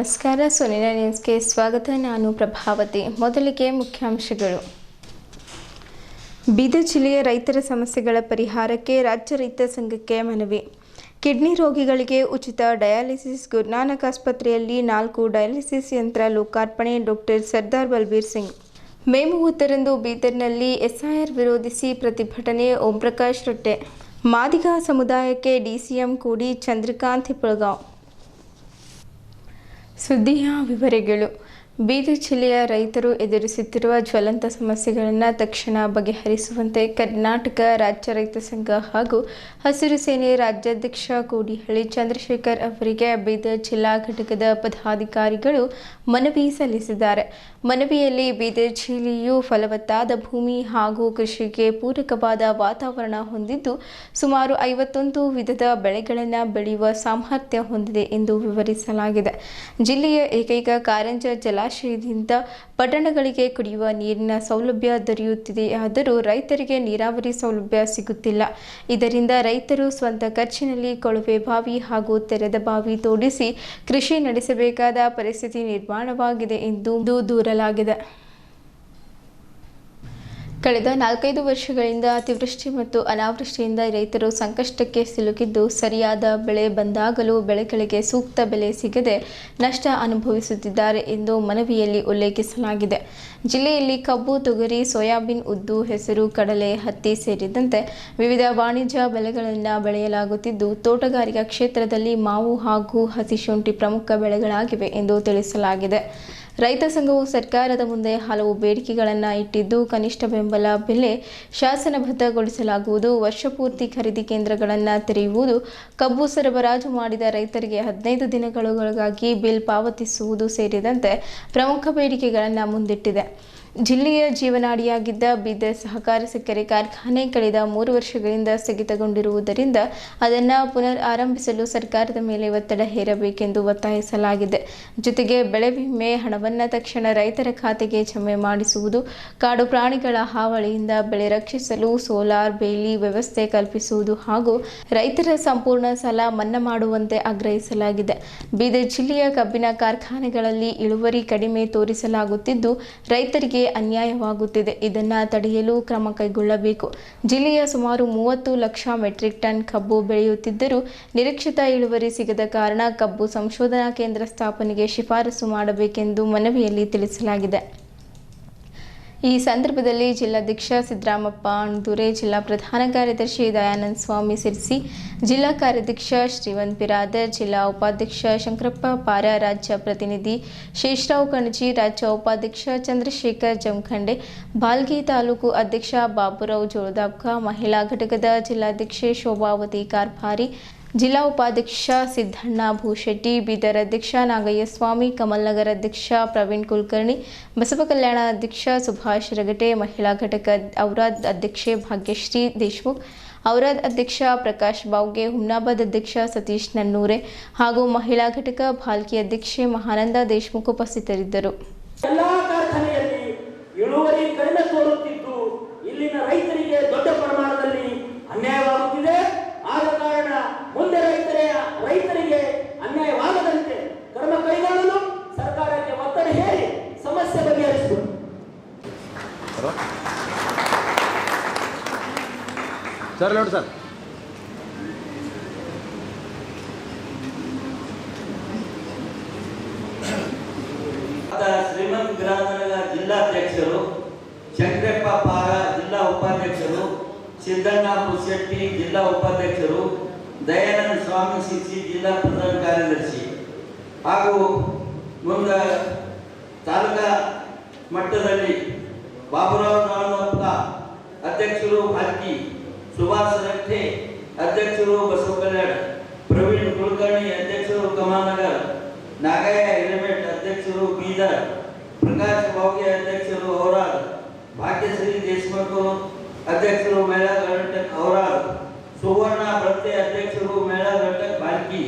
ನಮಸ್ಕಾರ. ಸುನಿನ ನ್ಯೂಸ್ಗೆ ಸ್ವಾಗತ. ನಾನು ಪ್ರಭಾವತಿ. ಮೊದಲಿಗೆ ಮುಖ್ಯಾಂಶಗಳು. ಬೀದರ್ ಜಿಲ್ಲೆಯ ರೈತರ ಸಮಸ್ಯೆಗಳ ಪರಿಹಾರಕ್ಕೆ ರಾಜ್ಯ ರೈತ ಸಂಘಕ್ಕೆ ಮನವಿ. ಕಿಡ್ನಿ ರೋಗಿಗಳಿಗೆ ಉಚಿತ ಡಯಾಲಿಸಿಸ್. ಗುರುನಾನಕ್ ಆಸ್ಪತ್ರೆಯಲ್ಲಿ 4 ಡಯಾಲಿಸಿಸ್ ಯಂತ್ರ ಲೋಕಾರ್ಪಣೆ. ಡಾಕ್ಟರ್ ಸರ್ದಾರ್ ಬಲ್ಬೀರ್ ಸಿಂಗ್. ಮೇ 30ರಂದು ಬೀದರ್ನಲ್ಲಿ ಎಸ್ಐಆರ್ ವಿರೋಧಿಸಿ ಪ್ರತಿಭಟನೆ. ಓಂ ಪ್ರಕಾಶ್ ರೊಟ್ಟೆ. ಮಾದಿಗ ಸಮುದಾಯಕ್ಕೆ ಡಿಸಿಎಂ ಕೂಡಿ. ಚಂದ್ರಕಾಂತ್ ಹಿಪ್ಪಳಗಾಂವ್. ಸುದ್ದಿಯ ವಿವರಗಳು. ಬೀದರ್ ಜಿಲ್ಲೆಯ ರೈತರು ಎದುರಿಸುತ್ತಿರುವ ಜ್ವಲಂತ ಸಮಸ್ಯೆಗಳನ್ನು ತಕ್ಷಣ ಬಗೆಹರಿಸುವಂತೆ ಕರ್ನಾಟಕ ರಾಜ್ಯ ರೈತ ಸಂಘ ಹಾಗೂ ಹಸಿರು ಸೇನೆ ರಾಜ್ಯಾಧ್ಯಕ್ಷ ಕೋಡಿಹಳ್ಳಿ ಚಂದ್ರಶೇಖರ್ ಅವರಿಗೆ ಬೀದರ್ ಜಿಲ್ಲಾ ಘಟಕದ ಪದಾಧಿಕಾರಿಗಳು ಮನವಿ ಸಲ್ಲಿಸಿದ್ದಾರೆ. ಮನವಿಯಲ್ಲಿ ಬೀದರ್ ಜಿಲ್ಲೆಯು ಫಲವತ್ತಾದ ಭೂಮಿ ಹಾಗೂ ಕೃಷಿಗೆ ಪೂರಕವಾದ ವಾತಾವರಣ ಹೊಂದಿದ್ದು ಸುಮಾರು 51 ವಿಧದ ಬೆಳೆಗಳನ್ನು ಬೆಳೆಯುವ ಸಾಮರ್ಥ್ಯ ಹೊಂದಿದೆ ಎಂದು ವಿವರಿಸಲಾಗಿದೆ. ಜಿಲ್ಲೆಯ ಏಕೈಕ ಕಾರಂಜ ಜಲಾಶಯದಿಂದ ಪಟ್ಟಣಗಳಿಗೆ ಕುಡಿಯುವ ನೀರಿನ ಸೌಲಭ್ಯ ದೊರೆಯುತ್ತಿದೆಯಾದರೂ ರೈತರಿಗೆ ನೀರಾವರಿ ಸೌಲಭ್ಯ ಸಿಗುತ್ತಿಲ್ಲ. ಇದರಿಂದ ರೈತರು ಸ್ವಂತ ಖರ್ಚಿನಲ್ಲಿ ಕೊಳವೆ ಬಾವಿ ಹಾಗೂ ತೆರೆದ ಬಾವಿ ತೋಡಿಸಿ ಕೃಷಿ ನಡೆಸಬೇಕಾದ ಪರಿಸ್ಥಿತಿ ನಿರ್ಮಾಣವಾಗಿದೆ ಎಂದು ದೂರಲಾಗಿದೆ. ಕಳೆದ 4-5 ವರ್ಷಗಳಿಂದ ಅತಿವೃಷ್ಟಿ ಮತ್ತು ಅನಾವೃಷ್ಟಿಯಿಂದ ರೈತರು ಸಂಕಷ್ಟಕ್ಕೆ ಸಿಲುಕಿದ್ದು ಸರಿಯಾದ ಬೆಳೆ ಬಂದಾಗಲೂ ಬೆಳೆಗಳಿಗೆ ಸೂಕ್ತ ಬೆಲೆ ಸಿಗದೆ ನಷ್ಟ ಅನುಭವಿಸುತ್ತಿದ್ದಾರೆ ಎಂದು ಮನವಿಯಲ್ಲಿ ಉಲ್ಲೇಖಿಸಲಾಗಿದೆ. ಜಿಲ್ಲೆಯಲ್ಲಿ ಕಬ್ಬು, ತೊಗರಿ, ಸೋಯಾಬೀನ್, ಉದ್ದು, ಹೆಸರು, ಕಡಲೆ, ಹತ್ತಿ ಸೇರಿದಂತೆ ವಿವಿಧ ವಾಣಿಜ್ಯ ಬೆಳೆಗಳನ್ನು ಬೆಳೆಯಲಾಗುತ್ತಿದ್ದು ತೋಟಗಾರಿಕಾ ಕ್ಷೇತ್ರದಲ್ಲಿ ಮಾವು ಹಾಗೂ ಹಸಿಶುಂಠಿ ಪ್ರಮುಖ ಬೆಳೆಗಳಾಗಿವೆ ಎಂದು ತಿಳಿಸಲಾಗಿದೆ. ರೈತ ಸಂಘವು ಸರ್ಕಾರದ ಮುಂದೆ ಹಲವು ಬೇಡಿಕೆಗಳನ್ನು ಇಟ್ಟಿದ್ದು ಕನಿಷ್ಠ ಬೆಂಬಲ ಬೆಲೆ ಶಾಸನಬದ್ಧಗೊಳಿಸಲಾಗುವುದು, ವರ್ಷಪೂರ್ತಿ ಖರೀದಿ ಕೇಂದ್ರಗಳನ್ನು ತೆರೆಯುವುದು, ಕಬ್ಬು ಸರಬರಾಜು ಮಾಡಿದ ರೈತರಿಗೆ 15 ದಿನಗಳೊಳಗಾಗಿ ಬಿಲ್ ಪಾವತಿಸುವುದು ಸೇರಿದಂತೆ ಪ್ರಮುಖ ಬೇಡಿಕೆಗಳನ್ನು ಮುಂದಿಟ್ಟಿದೆ. ಜಿಲ್ಲೆಯ ಜೀವನಾಡಿಯಾಗಿದ್ದ ಬೀದರ್ ಸಹಕಾರ ಸಕ್ಕರೆ ಕಾರ್ಖಾನೆ ಕಳೆದ 3 ವರ್ಷಗಳಿಂದ ಸ್ಥಗಿತಗೊಂಡಿರುವುದರಿಂದ ಅದನ್ನು ಪುನರ್ ಆರಂಭಿಸಲು ಸರ್ಕಾರದ ಮೇಲೆ ಒತ್ತಡ ಹೇರಬೇಕೆಂದು ಒತ್ತಾಯಿಸಲಾಗಿದೆ. ಜೊತೆಗೆ ಬೆಳೆ ವಿಮೆ ಹಣವನ್ನು ತಕ್ಷಣ ರೈತರ ಖಾತೆಗೆ ಜಮೆ ಮಾಡಿಸುವುದು, ಕಾಡು ಪ್ರಾಣಿಗಳ ಹಾವಳಿಯಿಂದ ಬೆಳೆ ರಕ್ಷಿಸಲು ಸೋಲಾರ್ ಬೇಲಿ ವ್ಯವಸ್ಥೆ ಕಲ್ಪಿಸುವುದು ಹಾಗೂ ರೈತರ ಸಂಪೂರ್ಣ ಸಾಲ ಮನ್ನಾ ಮಾಡುವಂತೆ ಆಗ್ರಹಿಸಲಾಗಿದೆ. ಬೀದರ್ ಜಿಲ್ಲೆಯ ಕಬ್ಬಿನ ಕಾರ್ಖಾನೆಗಳಲ್ಲಿ ಇಳುವರಿ ಕಡಿಮೆ ತೋರಿಸಲಾಗುತ್ತಿದ್ದು ರೈತರಿಗೆ ಅನ್ಯಾಯವಾಗುತ್ತಿದೆ. ಇದನ್ನು ತಡೆಯಲು ಕ್ರಮ ಕೈಗೊಳ್ಳಬೇಕು. ಜಿಲ್ಲೆಯ ಸುಮಾರು 30 ಲಕ್ಷ ಮೆಟ್ರಿಕ್ ಟನ್ ಕಬ್ಬು ಬೆಳೆಯುತ್ತಿದ್ದರೂ ನಿರೀಕ್ಷಿತ ಇಳುವರಿ ಸಿಗದ ಕಾರಣ ಕಬ್ಬು ಸಂಶೋಧನಾ ಕೇಂದ್ರ ಸ್ಥಾಪನೆಗೆ ಶಿಫಾರಸು ಮಾಡಬೇಕೆಂದು ಮನವಿಯಲ್ಲಿ ತಿಳಿಸಲಾಗಿದೆ. ಈ ಸಂದರ್ಭದಲ್ಲಿ ಜಿಲ್ಲಾಧ್ಯಕ್ಷ ಸಿದ್ದರಾಮಪ್ಪ ಅಣದೂರೆ, ಜಿಲ್ಲಾ ಪ್ರಧಾನ ಕಾರ್ಯದರ್ಶಿ ದಯಾನಂದ ಸ್ವಾಮಿ ಸಿರ್ಸಿ, ಜಿಲ್ಲಾ ಕಾರ್ಯಾಧ್ಯಕ್ಷ ಶ್ರೀವಂತ್ ಬಿರಾದರ್, ಜಿಲ್ಲಾ ಉಪಾಧ್ಯಕ್ಷ ಶಂಕರಪ್ಪ ಪಾರ, ರಾಜ್ಯ ಪ್ರತಿನಿಧಿ ಶೇಷರಾವ್ ಕಣಜಿ, ರಾಜ್ಯ ಉಪಾಧ್ಯಕ್ಷ ಚಂದ್ರಶೇಖರ್ ಜಮಖಂಡೆ, ಬಾಲ್ಗಿ ತಾಲೂಕು ಅಧ್ಯಕ್ಷ ಬಾಬುರಾವ್ ಜೋಳದಾಬ್ಕ, ಮಹಿಳಾ ಘಟಕದ ಜಿಲ್ಲಾಧ್ಯಕ್ಷೆ ಶೋಭಾವತಿ ಕಾರ್ಭಾರಿ, ಜಿಲ್ಲಾ ಉಪಾಧ್ಯಕ್ಷ ಸಿದ್ದಣ್ಣ ಭೂಶೆಟ್ಟಿ, ಬೀದರ್ ಅಧ್ಯಕ್ಷ ನಾಗಯ್ಯಸ್ವಾಮಿ, ಕಮಲ್ ನಗರ್ ಅಧ್ಯಕ್ಷ ಪ್ರವೀಣ್ ಕುಲಕರ್ಣಿ, ಬಸವ ಕಲ್ಯಾಣ ಅಧ್ಯಕ್ಷ ಸುಭಾಷ್ ರಗಟೆ, ಮಹಿಳಾ ಘಟಕ ಔರಾದ್ ಅಧ್ಯಕ್ಷೆ ಭಾಗ್ಯಶ್ರೀ ದೇಶಮುಖ್, ಔರಾದ್ ಅಧ್ಯಕ್ಷ ಪ್ರಕಾಶ್ ಬಾವ್ಗೆ, ಹುಮ್ನಾಬಾದ್ ಅಧ್ಯಕ್ಷ ಸತೀಶ್ ನನ್ನೂರೆ ಹಾಗೂ ಮಹಿಳಾ ಘಟಕ ಭಾಲ್ಕಿ ಅಧ್ಯಕ್ಷೆ ಮಹಾನಂದ ದೇಶಮುಖ್ ಉಪಸ್ಥಿತರಿದ್ದರು. ಎಲ್ಲಾ ಕಾರ್ಖಾನೆಯಲ್ಲಿ ಇಳುವರಿ ಕಡಿಮೆ ತೋರುತ್ತಿದ್ದು ಇಲ್ಲಿನ ರೈತರಿಗೆ ದೊಡ್ಡ ಪ್ರಮಾಣದಲ್ಲಿ ಅನ್ಯಾಯವಾಗುತ್ತಿದೆ. ಆದ ಕಾರಣ ಮುಂದೆ ರೈತರಿಗೆ ಅನ್ಯಾಯವಾಗದಂತೆ ಕ್ರಮ ಕೈಗೊಳ್ಳಲು ಸರ್ಕಾರಕ್ಕೆ ಒತ್ತಡ ಹೇರಿ ಸಮಸ್ಯೆ ಬಗೆಹರಿಸಬೇಕು. ಸರ್ ನೋಡಿ ಸರ್. ಶ್ರೀಮಂತ್ ಬಿರಾದರ ಜಿಲ್ಲಾಧ್ಯಕ್ಷರು, ಶಂಕರಪ್ಪ ಪಾರ ಜಿಲ್ಲಾ ಉಪಾಧ್ಯಕ್ಷರು, ಸಿದ್ದಣ್ಣ ಪುಶೆಟ್ಟಿ ಜಿಲ್ಲಾ ಉಪಾಧ್ಯಕ್ಷರು, ದಯಾನಂದ ಸ್ವಾಮಿ ಸಿರ್ಸಿ ಜಿಲ್ಲಾ ಪ್ರಧಾನ ಕಾರ್ಯದರ್ಶಿ ಹಾಗೂ ಮುಂದೆ ತಾಲೂಕಾ ಮಟ್ಟದಲ್ಲಿ ಬಾಬುರಾವ್ ಜೋಳದಾಬ್ಕ ಅಧ್ಯಕ್ಷರು ಭಾಲ್ಕಿ, ಸುಭಾಷ್ ರಗಟೆ ಅಧ್ಯಕ್ಷರು ಬಸವ ಕಲ್ಯಾಣ, ಪ್ರವೀಣ್ ಕುಲಕರ್ಣಿ ಅಧ್ಯಕ್ಷರು ಕಮಲ್ ನಗರ್, ನಾಗಯ್ಯ ಹಿರೇಮಠ್ ಅಧ್ಯಕ್ಷರು ಬೀದರ್, ಪ್ರಕಾಶ್ ಬಾವ್ಗೆ ಅಧ್ಯಕ್ಷರು ಔರಾದ್, ಭಾಗ್ಯಶ್ರೀ ದೇಶಮುಖ್ ಅಧ್ಯಕ್ಷರು ಮಹಿಳಾ ಘಟಕ ಔರಾದ್, ಸುವರ್ಣ ಬಳತೆ ಅಧ್ಯಕ್ಷರು ಮಹಿಳಾ ಘಟಕ ಭಾಲ್ಕಿ,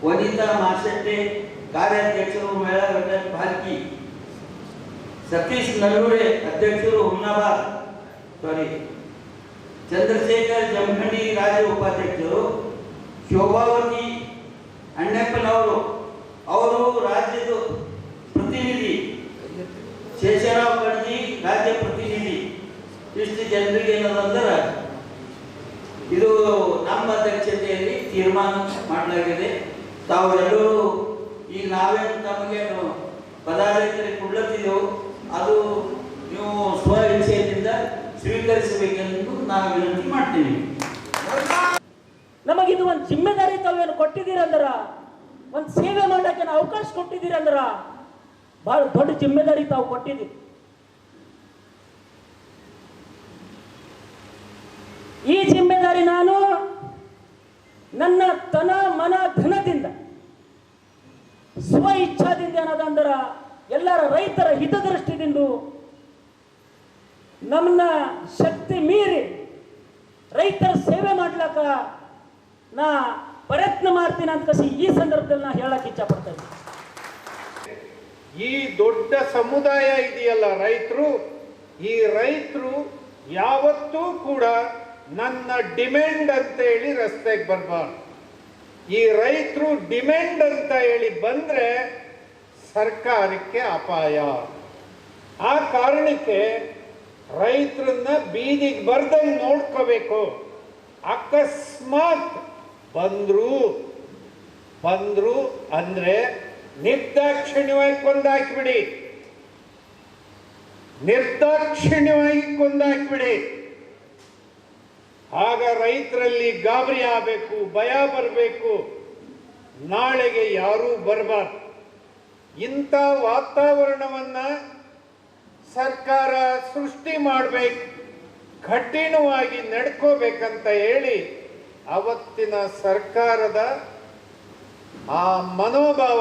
ವನಿತಾ ಮಾಶೆಟ್ಟಿ ಕಾರ್ಯಾಧ್ಯಕ್ಷರು ಮಹಿಳಾ ಘಟಕ ಭಾಲ್ಕಿ, ಸತೀಶ್ ನಲ್ಲೂರೆ ಅಧ್ಯಕ್ಷರು ಹುಮ್ನಾಬಾದ್ ಚಂದ್ರಶೇಖರ್ ಜಮಖಂಡಿ ರಾಜ್ಯ ಉಪಾಧ್ಯಕ್ಷರು, ಶೋಭಾವತಿ ಅಣ್ಣಪ್ಪನವರು ಅವರು ರಾಜ್ಯದ ಪ್ರತಿನಿಧಿ, ಶೇಷರಾವ್ ಕಣಜಿ ರಾಜ್ಯ ಪ್ರತಿನಿಧಿ. ಇಷ್ಟು ಜನರಿಗೆ ಏನದಂದ್ರೆ ಇದು ನಮ್ಮ ಅಧ್ಯಕ್ಷತೆಯಲ್ಲಿ ತೀರ್ಮಾನ ಮಾಡಲಾಗಿದೆ. ತಾವೆಲ್ಲರೂ ಈಗ ನಾವೇನು ತಮಗೇನು ಪದಾಧಿಕಾರಿ ಕೊಡ್ಲತ್ತಿದ್ದೆವು ಅದು ನೀವು ಸ್ವ ಇಚ್ಛೆಯಿಂದ ಸ್ವೀಕರಿಸಬೇಕೆಂದು ನಾವು ವಿನಂತಿ ಮಾಡ್ತೀವಿ. ನಮಗಿದು ಒಂದು ಜಿಮ್ಮೆದಾರಿ ತಾವೇನು ಕೊಟ್ಟಿದ್ದೀರಂದ್ರ, ಒಂದು ಸೇವೆ ಮಾಡಕ್ಕೆ ನಾವು ಅವಕಾಶ ಕೊಟ್ಟಿದ್ದೀರಂದ್ರ ಬಹಳ ದೊಡ್ಡ ಜಿಮ್ಮೆದಾರಿ ತಾವು ಕೊಟ್ಟಿದ್ದೀರಿ. ಈ ಜಿಮ್ಮೆದಾರಿ ನಾನು ನನ್ನ ತನ ಮನ ಧನದಿಂದ ಸ್ವ ಇಚ್ಛಾದಿಂದ ಏನದಂದ್ರ ಎಲ್ಲರ ರೈತರ ಹಿತದೃಷ್ಟಿದಿಂದ ನಮ್ಮನ್ನ ಶಕ್ತಿ ಮೀರಿ ರೈತರ ಸೇವೆ ಮಾಡ್ಲಕ್ಕ ನಾ ಪ್ರಯತ್ನ ಮಾಡ್ತೀನಿ ಅಂತ ಕಸಿ ಈ ಸಂದರ್ಭದಲ್ಲಿ ನಾ ಹೇಳಕ್ ಇಚ್ಛೆ ಪಡ್ತೇನೆ. ಈ ದೊಡ್ಡ ಸಮುದಾಯ ಇದೆಯಲ್ಲ ರೈತರು, ಈ ರೈತರು ಯಾವತ್ತೂ ಕೂಡ ನನ್ನ ಡಿಮ್ಯಾಂಡ್ ಅಂತ ಹೇಳಿ ರಸ್ತೆಗೆ ಬರಬಾರ್ದು. ಈ ರೈತರು ಡಿಮ್ಯಾಂಡ್ ಅಂತ ಹೇಳಿ ಬಂದ್ರೆ ಸರ್ಕಾರಕ್ಕೆ ಅಪಾಯ. ಆ ಕಾರಣಕ್ಕೆ ರೈತರನ್ನ ಬೀದಿಗೆ ಬರ್ದಂಗೆ ನೋಡ್ಕೋಬೇಕು. ಅಕಸ್ಮಾತ್ ಬಂದ್ರು ಅಂದ್ರೆ ನಿರ್ದಾಕ್ಷಿಣ್ಯವಾಗಿ ಕೊಂದಾಕಿಬಿಡಿ, ನಿರ್ದಾಕ್ಷಿಣ್ಯವಾಗಿ ಕೊಂದಾಕಿಬಿಡಿ. ಆಗ ರೈತರಲ್ಲಿ ಗಾಬರಿ ಆಗಬೇಕು, ಭಯ ಬರಬೇಕು, ನಾಳೆಗೆ ಯಾರೂ ಬರಬಾರ್ದು. ಇಂಥ ವಾತಾವರಣವನ್ನ ಸರ್ಕಾರ ಸೃಷ್ಟಿ ಮಾಡಬೇಕು, ಕಠಿಣವಾಗಿ ನಡ್ಕೋಬೇಕಂತ ಹೇಳಿ ಅವತ್ತಿನ ಸರ್ಕಾರದ ಆ ಮನೋಭಾವ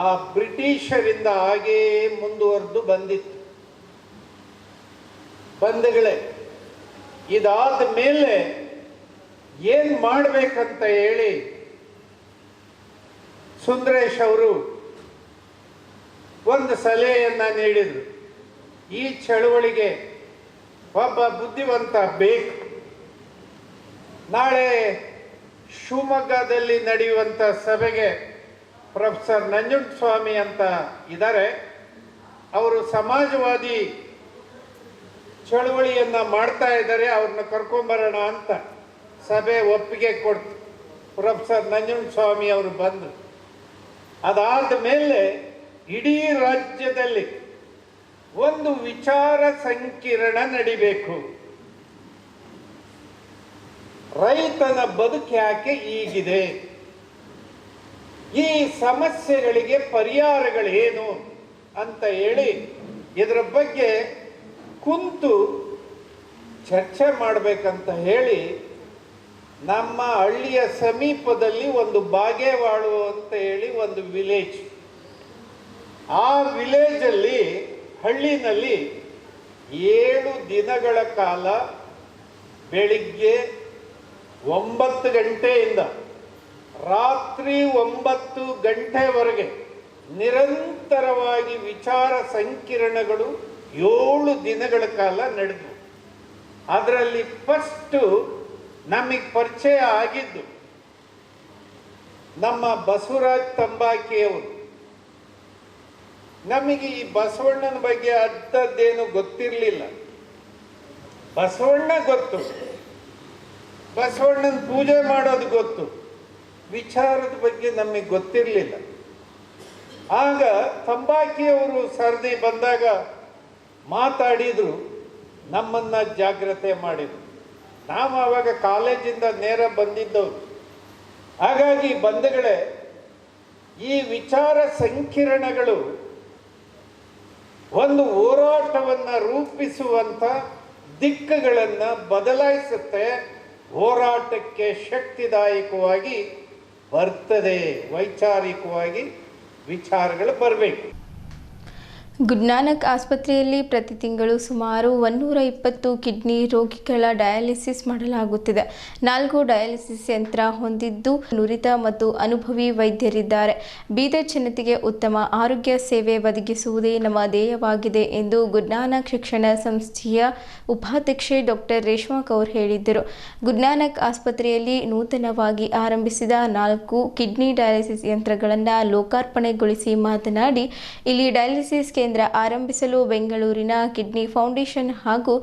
ಆ ಬ್ರಿಟಿಷರಿಂದ ಹಾಗೇ ಮುಂದುವರೆದು ಬಂದಿತ್ತು. ಬಂಧುಗಳೇ, ಇದಾದ ಮೇಲೆ ಏನ್ ಮಾಡ್ಬೇಕಂತ ಹೇಳಿ ಸುಂದರೇಶ್ ಅವರು ಒಂದು ಸಲಹೆಯನ್ನ ನೀಡಿದ್ರು. ಈ ಚಳವಳಿಗೆ ಒಬ್ಬ ಬುದ್ಧಿವಂತ ಬೇಕು. ನಾಳೆ ಶಿವಮೊಗ್ಗದಲ್ಲಿ ನಡೆಯುವಂತ ಸಭೆಗೆ ಪ್ರೊಫೆಸರ್ ನಂಜುಂಡಸ್ವಾಮಿ ಅಂತ ಇದ್ದಾರೆ, ಅವರು ಸಮಾಜವಾದಿ ಚಳವಳಿಯನ್ನ ಮಾಡ್ತಾ ಇದ್ದಾರೆ, ಅವ್ರನ್ನ ಕರ್ಕೊಂಬರೋಣ ಅಂತ ಸಭೆ ಒಪ್ಪಿಗೆ ಕೊಡ್ತು. ಪ್ರೊಫೆಸರ್ ನಂಜುಂಡಸ್ವಾಮಿ ಅವರು ಬಂದರು. ಅದಾದ ಮೇಲೆ ಇಡೀ ರಾಜ್ಯದಲ್ಲಿ ಒಂದು ವಿಚಾರ ಸಂಕಿರಣ ನಡಿಬೇಕು. ರೈತನ ಬದುಕು ಯಾಕೆ ಹೀಗಿದೆ, ಈ ಸಮಸ್ಯೆಗಳಿಗೆ ಪರಿಹಾರಗಳೇನು ಅಂತ ಹೇಳಿ ಇದರ ಬಗ್ಗೆ ಕುಂತು ಚರ್ಚೆ ಮಾಡಬೇಕಂತ ಹೇಳಿ ನಮ್ಮ ಹಳ್ಳಿಯ ಸಮೀಪದಲ್ಲಿ ಒಂದು ಬಾಗೇವಾಳು ಅಂತ ಹೇಳಿ ಒಂದು ವಿಲೇಜ್, ಆ ವಿಲೇಜಲ್ಲಿ ಹಳ್ಳಿನಲ್ಲಿ 7 ದಿನಗಳ ಕಾಲ ಬೆಳಿಗ್ಗೆ 9 ಗಂಟೆಯಿಂದ ರಾತ್ರಿ 9 ಗಂಟೆವರೆಗೆ ನಿರಂತರವಾಗಿ ವಿಚಾರ ಸಂಕಿರಣಗಳು 7 ದಿನಗಳ ಕಾಲ ನಡೆದವು. ಅದರಲ್ಲಿ ಫಸ್ಟು ನಮಗೆ ಪರಿಚಯ ಆಗಿದ್ದು ನಮ್ಮ ಬಸವರಾಜ್ ತಂಬಾಕಿಯವರು. ನಮಗೆ ಈ ಬಸವಣ್ಣನ ಬಗ್ಗೆ ಅರ್ಥದ್ದೇನು ಗೊತ್ತಿರಲಿಲ್ಲ. ಬಸವಣ್ಣ ಗೊತ್ತು, ಬಸವಣ್ಣನ ಪೂಜೆ ಮಾಡೋದು ಗೊತ್ತು, ವಿಚಾರದ ಬಗ್ಗೆ ನಮಗೆ ಗೊತ್ತಿರಲಿಲ್ಲ. ಆಗ ತಂಬಾಕಿಯವರು ಸರದಿ ಬಂದಾಗ ಮಾತಾಡಿದ್ರು, ನಮ್ಮನ್ನ ಜಾಗ್ರತೆ ಮಾಡಿದ್ರು. ನಾವು ಆವಾಗ ಕಾಲೇಜಿಂದ ನೇರ ಬಂದಿದ್ದವರು. ಹಾಗಾಗಿ ಬಂಧುಗಳೇ, ಈ ವಿಚಾರ ಸಂಕಿರಣಗಳು ಒಂದು ಹೋರಾಟವನ್ನು ರೂಪಿಸುವಂಥ ದಿಕ್ಕುಗಳನ್ನು ಬದಲಾಯಿಸುತ್ತೆ, ಹೋರಾಟಕ್ಕೆ ಶಕ್ತಿದಾಯಕವಾಗಿ ಬರ್ತದೆ, ವೈಚಾರಿಕವಾಗಿ ವಿಚಾರಗಳು ಬರಬೇಕು. ಗುಡ್ನಾನಕ್ ಆಸ್ಪತ್ರೆಯಲ್ಲಿ ಪ್ರತಿ ತಿಂಗಳು ಸುಮಾರು 120 ಕಿಡ್ನಿ ರೋಗಿಗಳ ಡಯಾಲಿಸಿಸ್ ಮಾಡಲಾಗುತ್ತಿದೆ. 4 ಡಯಾಲಿಸಿಸ್ ಯಂತ್ರ ಹೊಂದಿದ್ದು ನುರಿತ ಮತ್ತು ಅನುಭವಿ ವೈದ್ಯರಿದ್ದಾರೆ. ಬೀದರ್ ಜನತೆಗೆ ಉತ್ತಮ ಆರೋಗ್ಯ ಸೇವೆ ಒದಗಿಸುವುದೇ ನಮ್ಮ ಧ್ಯೇಯವಾಗಿದೆ ಎಂದು ಗುಡ್ನಾನಕ್ ಶಿಕ್ಷಣ ಸಂಸ್ಥೆಯ ಉಪಾಧ್ಯಕ್ಷೆ ಡಾಕ್ಟರ್ ರೇಷ್ಮಾ ಕೌರ್ ಹೇಳಿದ್ದರು. ಗುಡ್ನಾನಕ್ ಆಸ್ಪತ್ರೆಯಲ್ಲಿ ನೂತನವಾಗಿ ಆರಂಭಿಸಿದ 4 ಕಿಡ್ನಿ ಡಯಾಲಿಸಿಸ್ ಯಂತ್ರಗಳನ್ನು ಲೋಕಾರ್ಪಣೆಗೊಳಿಸಿ ಮಾತನಾಡಿ, ಇಲ್ಲಿ ಡಯಾಲಿಸಿಸ್ ಕೇಂದ್ರ ಆರಂಭಿಸಲು ಬೆಂಗಳೂರಿನ ಕಿಡ್ನಿ ಫೌಂಡೇಶನ್ ಹಾಗೂ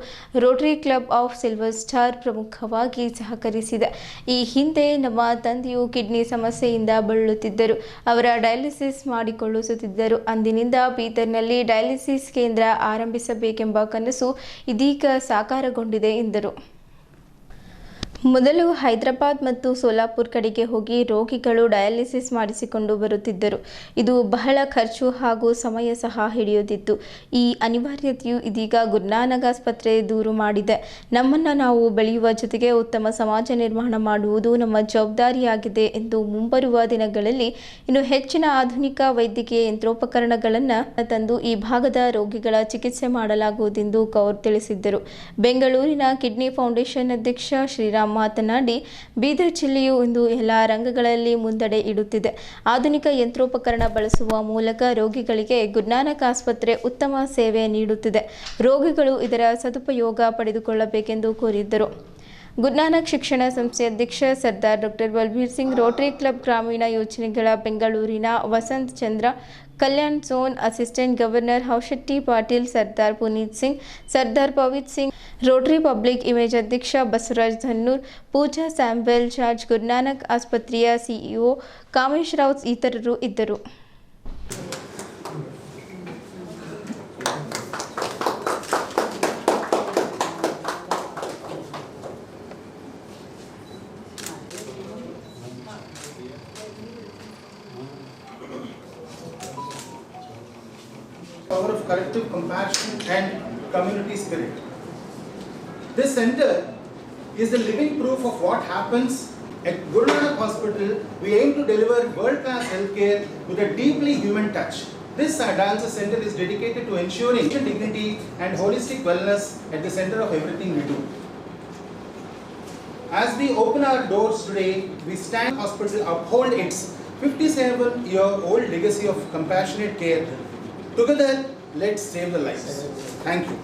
Rotary club of silver star ಪ್ರಮುಖವಾಗಿ ಸಹಕರಿಸಿದೆ. ಈ ಹಿಂದೆ ನಮ್ಮ ತಂದೆಯು ಕಿಡ್ನಿ ಸಮಸ್ಯೆಯಿಂದ ಬಳಲುತ್ತಿದ್ದರು. ಅವರ ಡಯಾಲಿಸಿಸ್ ಮಾಡಿಕೊಳ್ಳುತ್ತಿದ್ದರು. ಅಂದಿನಿಂದ ಬೀದರ್ನಲ್ಲಿ ಡಯಾಲಿಸಿಸ್ ಕೇಂದ್ರ ಆರಂಭಿಸಬೇಕೆಂಬ ಕನಸು ಇದೀಗ ಸಾಕಾರಗೊಂಡಿದೆ ಎಂದರು. ಮೊದಲು ಹೈದರಾಬಾದ್ ಮತ್ತು ಸೋಲಾಪುರ ಕಡೆಗೆ ಹೋಗಿ ರೋಗಿಗಳು ಡಯಾಲಿಸಿಸ್ ಮಾಡಿಸಿಕೊಂಡು ಬರುತ್ತಿದ್ದರು. ಇದು ಬಹಳ ಖರ್ಚು ಹಾಗೂ ಸಮಯ ಸಹ ಹಿಡಿಯುತ್ತಿತ್ತು. ಈ ಅನಿವಾರ್ಯತೆಯು ಇದೀಗ ಗುಡ್ನಾನಕ್ ಆಸ್ಪತ್ರೆ ದೂರು ಮಾಡಿದೆ. ನಮ್ಮನ್ನು ನಾವು ಬೆಳೆಯುವ ಜೊತೆಗೆ ಉತ್ತಮ ಸಮಾಜ ನಿರ್ಮಾಣ ಮಾಡುವುದು ನಮ್ಮ ಜವಾಬ್ದಾರಿಯಾಗಿದೆ ಎಂದು ಮುಂಬರುವ ದಿನಗಳಲ್ಲಿ ಇನ್ನು ಹೆಚ್ಚಿನ ಆಧುನಿಕ ವೈದ್ಯಕೀಯ ಯಂತ್ರೋಪಕರಣಗಳನ್ನು ತಂದು ಈ ಭಾಗದ ರೋಗಿಗಳ ಚಿಕಿತ್ಸೆ ಮಾಡಲಾಗುವುದೆಂದು ಕೌರ್ ತಿಳಿಸಿದ್ದರು. ಬೆಂಗಳೂರಿನ ಕಿಡ್ನಿ ಫೌಂಡೇಶನ್ ಅಧ್ಯಕ್ಷ ಶ್ರೀರಾಮ್ ಮಾತನಾಡಿ, ಬೀದರ್ ಜಿಲ್ಲೆಯು ಇಂದು ಎಲ್ಲ ರಂಗಗಳಲ್ಲಿ ಮುನ್ನಡೆ ಇಡುತ್ತಿದೆ. ಆಧುನಿಕ ಯಂತ್ರೋಪಕರಣ ಬಳಸುವ ಮೂಲಕ ರೋಗಿಗಳಿಗೆ ಗುಡ್ನಾನಕ್ ಆಸ್ಪತ್ರೆ ಉತ್ತಮ ಸೇವೆ ನೀಡುತ್ತಿದೆ. ರೋಗಿಗಳು ಇದರ ಸದುಪಯೋಗ ಪಡೆದುಕೊಳ್ಳಬೇಕೆಂದು ಕೋರಿದ್ದರು. ಗುಡ್ನಾನಕ್ ಶಿಕ್ಷಣ ಸಂಸ್ಥೆ ಅಧ್ಯಕ್ಷ Sardar doctor Balbir Singh, Rotary club ಗ್ರಾಮೀಣ ಯೋಜನೆಗಳ ಬೆಂಗಳೂರಿನ Vasant Chandra, Kalyan zone assistant governor Haushetty Patil, Sardar Puneet Singh, Sardar Pavit Singh, Rotary public image ಅಧ್ಯಕ್ಷ ಬಸವರಾಜ್ ಧನ್ನೂರ್, ಪೂಜಾ ಸ್ಯಾಂಬೆಲ್, ಜಾರ್ಜ್, ಗುಡ್ನಾನಕ್ ಆಸ್ಪತ್ರೆಯ ಸಿಇಒ ಕಾಮೇಶ್ ರಾವ್ ಇತರರು ಇದ್ದರು. Power of collective compassion and community spirit. This center is the living proof of what happens at Guru Nanak Hospital. We aim to deliver world-class healthcare with a deeply human touch. This dialysis center is dedicated to ensuring dignity and holistic wellness at the center of everything we do. As we open our doors today, we stand hospital uphold its 57-year-old legacy of compassionate care. Together, let's save the lives. Thank you.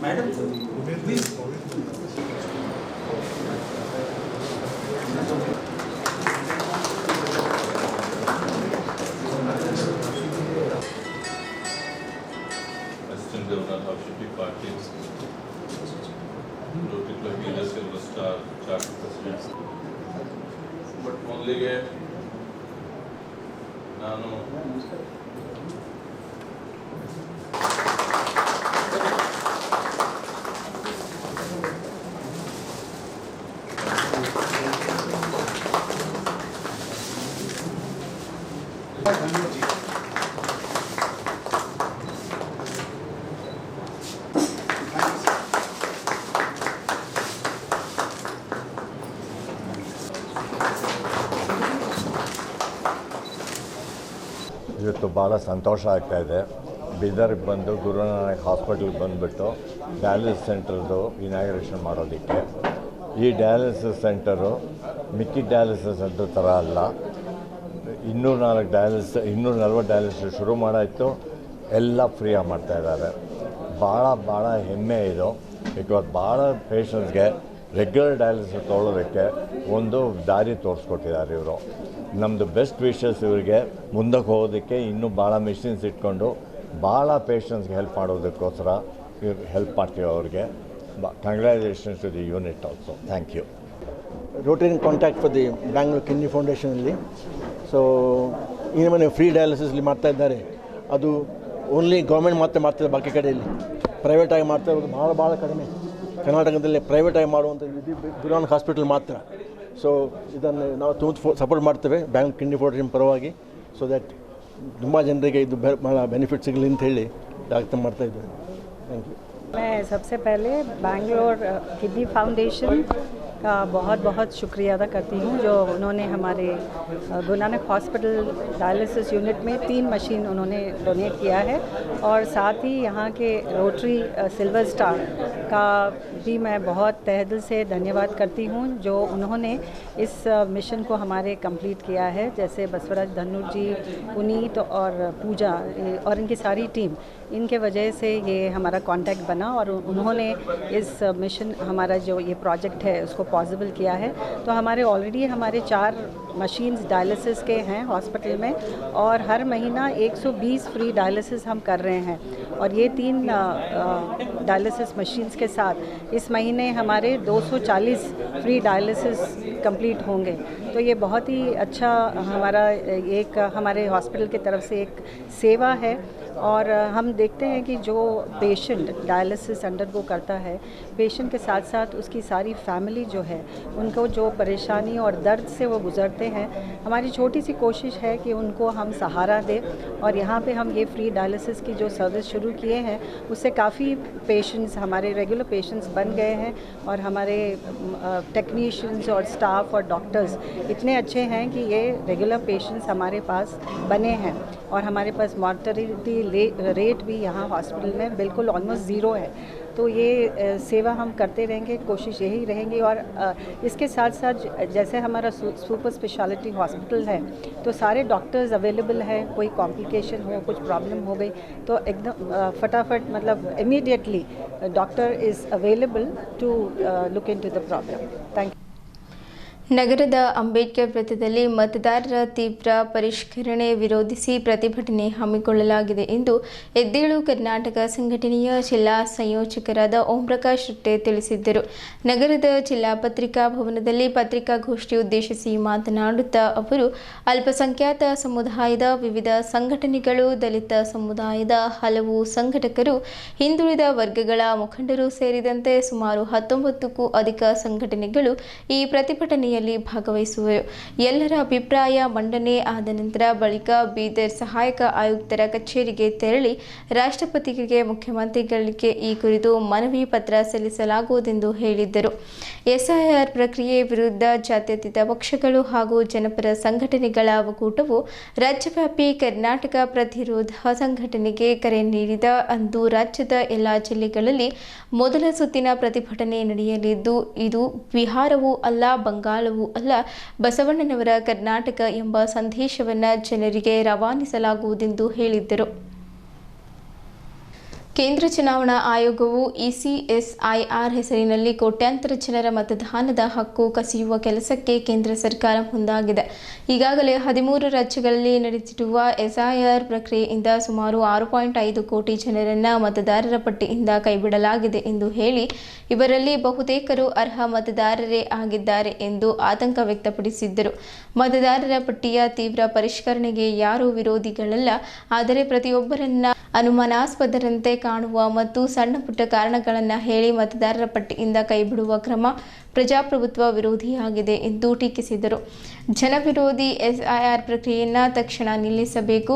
Madam, please. Assistant Governor Hausheti Patil, Rotary Club Leader Silver Star, Chartered President. But only ನಾನು ಇವತ್ತು ಭಾಳ ಸಂತೋಷ ಆಗ್ತಾಯಿದೆ. ಬೀದರ್ಗೆ ಬಂದು ಗುರುನಾನಕ್ ಹಾಸ್ಪಿಟ್ಲಿಗೆ ಬಂದುಬಿಟ್ಟು dialysis ಸೆಂಟರ್ದು inauguration ಮಾಡೋದಕ್ಕೆ. ಈ dialysis centre ಮಿಕ್ಕಿ dialysis centre ಥರ ಅಲ್ಲ. 240 ಡಯಾಲಿಸಿಸ್ ಶುರು ಮಾಡಾಯಿತು, ಎಲ್ಲ ಫ್ರೀಯಾಗಿ ಮಾಡ್ತಾಯಿದ್ದಾರೆ. ಭಾಳ ಹೆಮ್ಮೆ ಇದು. ಬಿಕಾಸ್ ಭಾಳ ಪೇಷಂಟ್ಸ್ಗೆ ರೆಗ್ಯುಲರ್ ಡಯಾಲಿಸಿಸ್ ತೊಗೊಳೋದಕ್ಕೆ ಒಂದು ದಾರಿ ತೋರಿಸ್ಕೊಟ್ಟಿದ್ದಾರೆ ಇವರು. ನಮ್ಮದು ಬೆಸ್ಟ್ ವಿಷಸ್ ಇವರಿಗೆ ಮುಂದಕ್ಕೆ ಹೋಗೋದಕ್ಕೆ ಇನ್ನೂ ಭಾಳ ಮಿಷಿನ್ಸ್ ಇಟ್ಕೊಂಡು ಭಾಳ ಪೇಷಂಟ್ಸ್ಗೆ ಹೆಲ್ಪ್ ಮಾಡೋದಕ್ಕೋಸ್ಕರ ಹೆಲ್ಪ್ ಮಾಡ್ತೀವಿ ಅವ್ರಿಗೆ. Congratulations to the unit also. Thank you. Rotary in contact for the Bangalore Kidney Foundation ಅಲ್ಲಿ. ಸೊ ಈ ನಮ್ಮನೆ ಫ್ರೀ ಡಯಾಲಿಸಿಸ್ಲಿ ಮಾಡ್ತಾ ಇದ್ದಾರೆ. ಅದು ಓನ್ಲಿ ಗೌರ್ಮೆಂಟ್ ಮಾತ್ರ ಮಾಡ್ತಾರೆ, ಬಾಕಿ ಕಡೆಯಲ್ಲಿ ಪ್ರೈವೇಟಾಗಿ ಮಾಡ್ತಾ ಇರೋದು ಭಾಳ ಕಡಿಮೆ. ಕರ್ನಾಟಕದಲ್ಲಿ ಪ್ರೈವೇಟಾಗಿ ಮಾಡುವಂಥ ಇದು ಗುರುನಾನಕ್ ಹಾಸ್ಪಿಟಲ್ ಮಾತ್ರ. ಸೊ ಇದನ್ನು ನಾವು ತುಂಬ ಸಪೋರ್ಟ್ ಮಾಡ್ತೇವೆ ಬ್ಯಾಂಗ್ಳೂರ್ ಕಿಡ್ನಿ ಫೌಂಡೇಶನ್ ಪರವಾಗಿ, ಸೊ ದ್ಯಾಟ್ ತುಂಬ ಜನರಿಗೆ ಇದು ಭಾಳ ಬೆನಿಫಿಟ್ ಸಿಗಲಿ ಅಂತ ಹೇಳಿ ವ್ಯಕ್ತ ಮಾಡ್ತಾ ಇದ್ದೇವೆ. Thank you. मैं सबसे पहले बैंगलोर किडनी फाउंडेशन का बहुत बहुत शुक्रिया अदा करती हूँ, जो उन्होंने हमारे Guru Nanak hospital dialysis unit में 3 मशीन उन्होंने डोनेट किया है, और साथ ही यहाँ के रोटरी सिल्वर स्टार का भी मैं बहुत तहे दिल से धन्यवाद करती हूँ, जो उन्होंने इस मिशन को हमारे कंप्लीट किया है. जैसे बसवराज धन्नूर जी, पुनीत और पूजा और इनकी सारी टीम, इनके वजह से ये हमारा कांटेक्ट बना और उन्होंने इस मिशन, हमारा जो ये प्रोजेक्ट है उसको पॉसिबल किया है. तो हमारे ऑलरेडी 4 मशीन्स डायलिसिस के हैं हॉस्पिटल में, और हर महीना 120 फ्री डायलिसिस हम कर रहे हैं. और ये 3 डायलिसिस मशीन्स के साथ इस महीने हमारे 240 फ्री डायलिसिस कंप्लीट होंगे. तो ये बहुत ही अच्छा हमारे हॉस्पिटल की तरफ से एक सेवा है. और हम देखते हैं कि जो पेशेंट डायलिसिस अंडरगो करता है, पेशेंट के साथ साथ उसकी सारी फैमिली जो है, उनको जो परेशानी और दर्द से वो गुज़रते हैं, हमारी छोटी सी कोशिश है कि उनको हम सहारा दें. और यहाँ पे हम ये फ्री डायलिसिस की जो सर्विस शुरू किए हैं, उससे काफ़ी पेशेंट्स हमारे रेगुलर पेशेंट्स बन गए हैं. और हमारे टेक्नीशियंस और स्टाफ और डॉक्टर्स इतने अच्छे हैं कि ये रेगुलर पेशेंट्स हमारे पास बने हैं. और हमारे पास मॉर्टलिटी रेट भी यहाँ हॉस्पिटल में बिल्कुल ऑलमोस्ट ज़ीरो है. तो ये सेवा हम करते रहेंगे, कोशिश यही रहेंगी. और इसके साथ साथ जैसे हमारा सुपर स्पेशलिटी हॉस्पिटल है, तो सारे डॉक्टर्स अवेलेबल हैं. कोई कॉम्प्लिकेशन हो, कुछ प्रॉब्लम हो गई, तो एकदम फटाफट मतलब immediately doctor is available to look into the problem. Thank you. ನಗರದ ಅಂಬೇಡ್ಕರ್ ವೃತ್ತದಲ್ಲಿ ಮತದಾರರ ತೀವ್ರ ಪರಿಷ್ಕರಣೆ ವಿರೋಧಿಸಿ ಪ್ರತಿಭಟನೆ ಹಮ್ಮಿಕೊಳ್ಳಲಾಗಿದೆ ಎಂದು ಎದ್ದೇಳು ಕರ್ನಾಟಕ ಸಂಘಟನೆಯ ಜಿಲ್ಲಾ ಸಂಯೋಜಕರಾದ ಓಂ ಪ್ರಕಾಶ್ ಶೆಟ್ಟಿ ತಿಳಿಸಿದ್ದರು. ನಗರದ ಜಿಲ್ಲಾ ಪತ್ರಿಕಾ ಭವನದಲ್ಲಿ ಪತ್ರಿಕಾಗೋಷ್ಠಿ ಉದ್ದೇಶಿಸಿ ಮಾತನಾಡುತ್ತಾ ಅವರು, ಅಲ್ಪಸಂಖ್ಯಾತ ಸಮುದಾಯದ ವಿವಿಧ ಸಂಘಟನೆಗಳು, ದಲಿತ ಸಮುದಾಯದ ಹಲವು ಸಂಘಟಕರು, ಹಿಂದುಳಿದ ವರ್ಗಗಳ ಮುಖಂಡರು ಸೇರಿದಂತೆ ಸುಮಾರು 19ಕ್ಕೂ ಅಧಿಕ ಸಂಘಟನೆಗಳು ಈ ಪ್ರತಿಭಟನೆಯಲ್ಲಿ ಭಾಗವಹಿಸುವರು. ಎಲ್ಲರ ಅಭಿಪ್ರಾಯ ಮಂಡನೆ ಆದ ನಂತರ ಬಳಿಕ ಬೀದರ್ ಸಹಾಯಕ ಆಯುಕ್ತರ ಕಚೇರಿಗೆ ತೆರಳಿ ರಾಷ್ಟ್ರಪತಿಗೆ, ಮುಖ್ಯಮಂತ್ರಿಗಳಿಗೆ ಈ ಕುರಿತು ಮನವಿ ಪತ್ರ ಸಲ್ಲಿಸಲಾಗುವುದೆಂದು ಹೇಳಿದ್ದರು. ಎಸ್ಐಆರ್ ಪ್ರಕ್ರಿಯೆ ವಿರುದ್ಧ ಜಾತ್ಯತೀತ ಪಕ್ಷಗಳು ಹಾಗೂ ಜನಪರ ಸಂಘಟನೆಗಳ ಒಕ್ಕೂಟವು ರಾಜ್ಯವ್ಯಾಪಿ ಕರ್ನಾಟಕ ಪ್ರತಿರೋಧ ಸಂಘಟನೆಗೆ ಕರೆ ನೀಡಿದ ಅಂದು ರಾಜ್ಯದ ಎಲ್ಲ ಜಿಲ್ಲೆಗಳಲ್ಲಿ ಮೊದಲ ಸುತ್ತಿನ ಪ್ರತಿಭಟನೆ ನಡೆಯಲಿದ್ದು, ಇದು ಬಿಹಾರವೂ ಅಲ್ಲ, ಬಂಗಾಳವೂ ಅಲ್ಲ, ಬಸವಣ್ಣನವರ ಕರ್ನಾಟಕ ಎಂಬ ಸಂದೇಶವನ್ನು ಜನರಿಗೆ ರವಾನಿಸಲಾಗುವುದೆಂದು ಹೇಳಿದ್ದರು. ಕೇಂದ್ರ ಚುನಾವಣಾ ಆಯೋಗವು ECSIR ಹೆಸರಿನಲ್ಲಿ ಕೋಟ್ಯಾಂತರ ಜನರ ಮತದಾನದ ಹಕ್ಕು ಕಸಿಯುವ ಕೆಲಸಕ್ಕೆ ಕೇಂದ್ರ ಸರ್ಕಾರ ಮುಂದಾಗಿದೆ. ಈಗಾಗಲೇ 13 ರಾಜ್ಯಗಳಲ್ಲಿ ನಡೆದಿರುವ SIR ಪ್ರಕ್ರಿಯೆಯಿಂದ ಸುಮಾರು 6.5 ಕೋಟಿ ಜನರನ್ನು ಮತದಾರರ ಪಟ್ಟಿಯಿಂದ ಕೈಬಿಡಲಾಗಿದೆ ಎಂದು ಹೇಳಿ, ಇವರಲ್ಲಿ ಬಹುತೇಕರು ಅರ್ಹ ಮತದಾರರೇ ಆಗಿದ್ದಾರೆ ಎಂದು ಆತಂಕ ವ್ಯಕ್ತಪಡಿಸಿದ್ದರು. ಮತದಾರರ ಪಟ್ಟಿಯ ತೀವ್ರ ಪರಿಷ್ಕರಣೆಗೆ ಯಾರೂ ವಿರೋಧಿಗಳಲ್ಲ, ಆದರೆ ಪ್ರತಿಯೊಬ್ಬರನ್ನ ಅನುಮಾನಾಸ್ಪದರಂತೆ ಕಾಣುವ ಮತ್ತು ಸಣ್ಣ ಪುಟ್ಟ ಕಾರಣಗಳನ್ನು ಹೇಳಿ ಮತದಾರರ ಪಟ್ಟಿಯಿಂದ ಕೈಬಿಡುವ ಕ್ರಮ ಪ್ರಜಾಪ್ರಭುತ್ವ ವಿರೋಧಿಯಾಗಿದೆ ಎಂದು ಟೀಕಿಸಿದರು. ಜನವಿರೋಧಿ SIR ಪ್ರಕ್ರಿಯೆಯನ್ನು ತಕ್ಷಣ ನಿಲ್ಲಿಸಬೇಕು.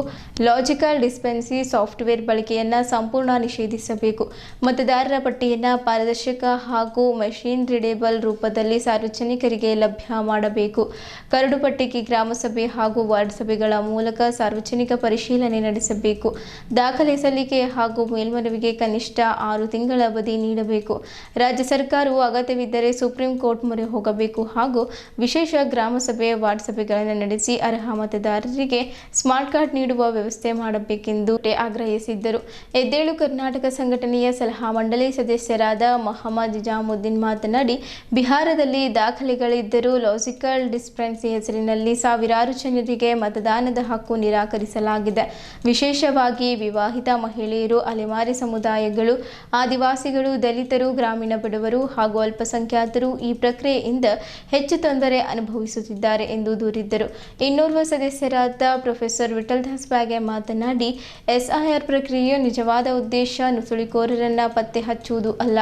ಲಾಜಿಕಲ್ ಡಿಸ್ಪೆನ್ಸಿ ಸಾಫ್ಟ್ವೇರ್ ಬಳಕೆಯನ್ನು ಸಂಪೂರ್ಣ ನಿಷೇಧಿಸಬೇಕು. ಮತದಾರರ ಪಟ್ಟಿಯನ್ನು ಪಾರದರ್ಶಕ ಹಾಗೂ ಮೆಷಿನ್ ರೀಡೇಬಲ್ ರೂಪದಲ್ಲಿ ಸಾರ್ವಜನಿಕರಿಗೆ ಲಭ್ಯ ಮಾಡಬೇಕು. ಕರಡು ಪಟ್ಟಿಗೆ ಗ್ರಾಮಸಭೆ ಹಾಗೂ ವಾರ್ಡ್ ಸಭೆಗಳ ಮೂಲಕ ಸಾರ್ವಜನಿಕ ಪರಿಶೀಲನೆ ನಡೆಸಬೇಕು. ದಾಖಲೆ ಸಲ್ಲಿಕೆ ಹಾಗೂ ಮೇಲ್ಮನವಿಗೆ ಕನಿಷ್ಠ 6 ತಿಂಗಳ ಅವಧಿ ನೀಡಬೇಕು. ರಾಜ್ಯ ಸರ್ಕಾರವು ಅಗತ್ಯವಿದ್ದರೆ ಸುಪ್ರೀಂ ಕೋರ್ಟ್ ಮೊರೆ ಹೋಗಬೇಕು ಹಾಗೂ ವಿಶೇಷ ಗ್ರಾಮಸಭೆ, ವಾರ್ಡ್ ಸಭೆಗಳನ್ನು ನಡೆಸಿ ಅರ್ಹ ಮತದಾರರಿಗೆ ಸ್ಮಾರ್ಟ್ ಕಾರ್ಡ್ ನೀಡುವ ವ್ಯವಸ್ಥೆ ಮಾಡಬೇಕೆಂದು ಆಗ್ರಹಿಸಿದ್ದರು. ಎದ್ದೇಳು ಕರ್ನಾಟಕ ಸಂಘಟನೆಯ ಸಲಹಾ ಮಂಡಳಿ ಸದಸ್ಯರಾದ ಮೊಹಮ್ಮದ್ ನಿಜಾಮುದ್ದೀನ್ ಮಾತನಾಡಿ, ಬಿಹಾರದಲ್ಲಿ ದಾಖಲೆಗಳಿದ್ದರೂ ಲಾಜಿಕಲ್ ಡಿಸ್ಪೆನ್ಸಿ ಹೆಸರಿನಲ್ಲಿ ಸಾವಿರಾರು ಜನರಿಗೆ ಮತದಾನದ ಹಕ್ಕು ನಿರಾಕರಿಸಲಾಗಿದೆ. ವಿಶೇಷವಾಗಿ ವಿವಾಹಿತ ಮಹಿಳೆಯರು, ಅಲೆಮಾರಿ ಬಂಜಾರಿ ಸಮುದಾಯಗಳು, ಆದಿವಾಸಿಗಳು, ದಲಿತರು, ಗ್ರಾಮೀಣ ಬಡವರು ಹಾಗೂ ಅಲ್ಪಸಂಖ್ಯಾತರು ಈ ಪ್ರಕ್ರಿಯೆಯಿಂದ ಹೆಚ್ಚು ತೊಂದರೆ ಅನುಭವಿಸುತ್ತಿದ್ದಾರೆ ಎಂದು ದೂರಿದ್ದರು. ಇನ್ನೋರ್ವ ಸದಸ್ಯರಾದ ಪ್ರೊಫೆಸರ್ ವಿಠಲದಾಸ್ ಬ್ಯಾಗೆ ಮಾತನಾಡಿ, ಎಸ್ಐಆರ್ ಪ್ರಕ್ರಿಯೆಯ ನಿಜವಾದ ಉದ್ದೇಶ ನುಸುಳುಕೋರರನ್ನ ಪತ್ತೆ ಹಚ್ಚುವುದು ಅಲ್ಲ,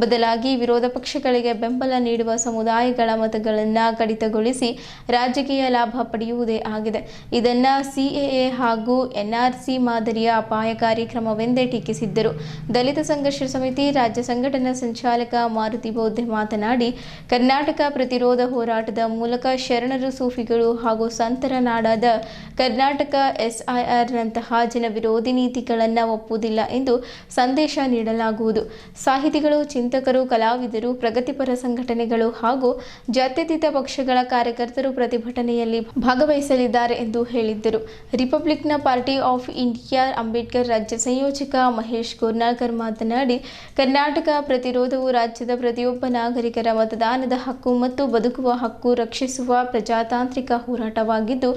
ಬದಲಾಗಿ ವಿರೋಧ ಪಕ್ಷಗಳಿಗೆ ಬೆಂಬಲ ನೀಡುವ ಸಮುದಾಯಗಳ ಮತಗಳನ್ನು ಕಡಿತಗೊಳಿಸಿ ರಾಜಕೀಯ ಲಾಭ ಪಡೆಯುವುದೇ ಆಗಿದೆ. ಇದನ್ನ ಸಿಎಎ ಹಾಗೂ ಎನ್ಆರ್ಸಿ ಮಾದರಿಯ ಅಪಾಯಕಾರಿ ಕ್ರಮವೆಂದೇ ಟೀಕಿಸಿದ್ದರು. ದಲಿತ ಸಂಘರ್ಷ ಸಮಿತಿ ರಾಜ್ಯ ಸಂಘಟನಾ ಸಂಚಾಲಕ ಮಾರುತಿ ಬೌದ್ಧೆ ಮಾತನಾಡಿ, ಕರ್ನಾಟಕ ಪ್ರತಿರೋಧ ಹೋರಾಟದ ಮೂಲಕ ಶರಣರು, ಸೂಫಿಗಳು ಹಾಗೂ ಸಂತರ ನಾಡಾದ ಕರ್ನಾಟಕ ಎಸ್ಐಆರ್ನಂತಹ ಜನವಿರೋಧಿ ನೀತಿಗಳನ್ನು ಒಪ್ಪುವುದಿಲ್ಲ ಎಂದು ಸಂದೇಶ ನೀಡಲಾಗುವುದು. ಸಾಹಿತಿಗಳು, ಚಿಂತಕರು, ಕಲಾವಿದರು, ಪ್ರಗತಿಪರ ಸಂಘಟನೆಗಳು ಹಾಗೂ ಜಾತ್ಯತೀತ ಪಕ್ಷಗಳ ಕಾರ್ಯಕರ್ತರು ಪ್ರತಿಭಟನೆಯಲ್ಲಿ ಭಾಗವಹಿಸಲಿದ್ದಾರೆ ಎಂದು ಹೇಳಿದ್ದರು. ರಿಪಬ್ಲಿಕ್ನ ಪಾರ್ಟಿ ಆಫ್ ಇಂಡಿಯಾ ಅಂಬೇಡ್ಕರ್ ರಾಜ್ಯ ಸಂಯೋಜಕ ಮಹೇಶ್ ಗೋರ್ನಾಳ್ಕರ್ ಮಾತನಾಡಿ, ಕರ್ನಾಟಕ ಪ್ರತಿರೋಧವು ರಾಜ್ಯದ ಪ್ರತಿಯೊಬ್ಬ ನಾಗರಿಕರ ಮತದಾನದ ಹಕ್ಕು ಮತ್ತು ಬದುಕುವ ಹಕ್ಕು ರಕ್ಷಿಸುವ ಪ್ರಜಾತಾಂತ್ರಿಕ ಹೋರಾಟವಾಗಿದ್ದು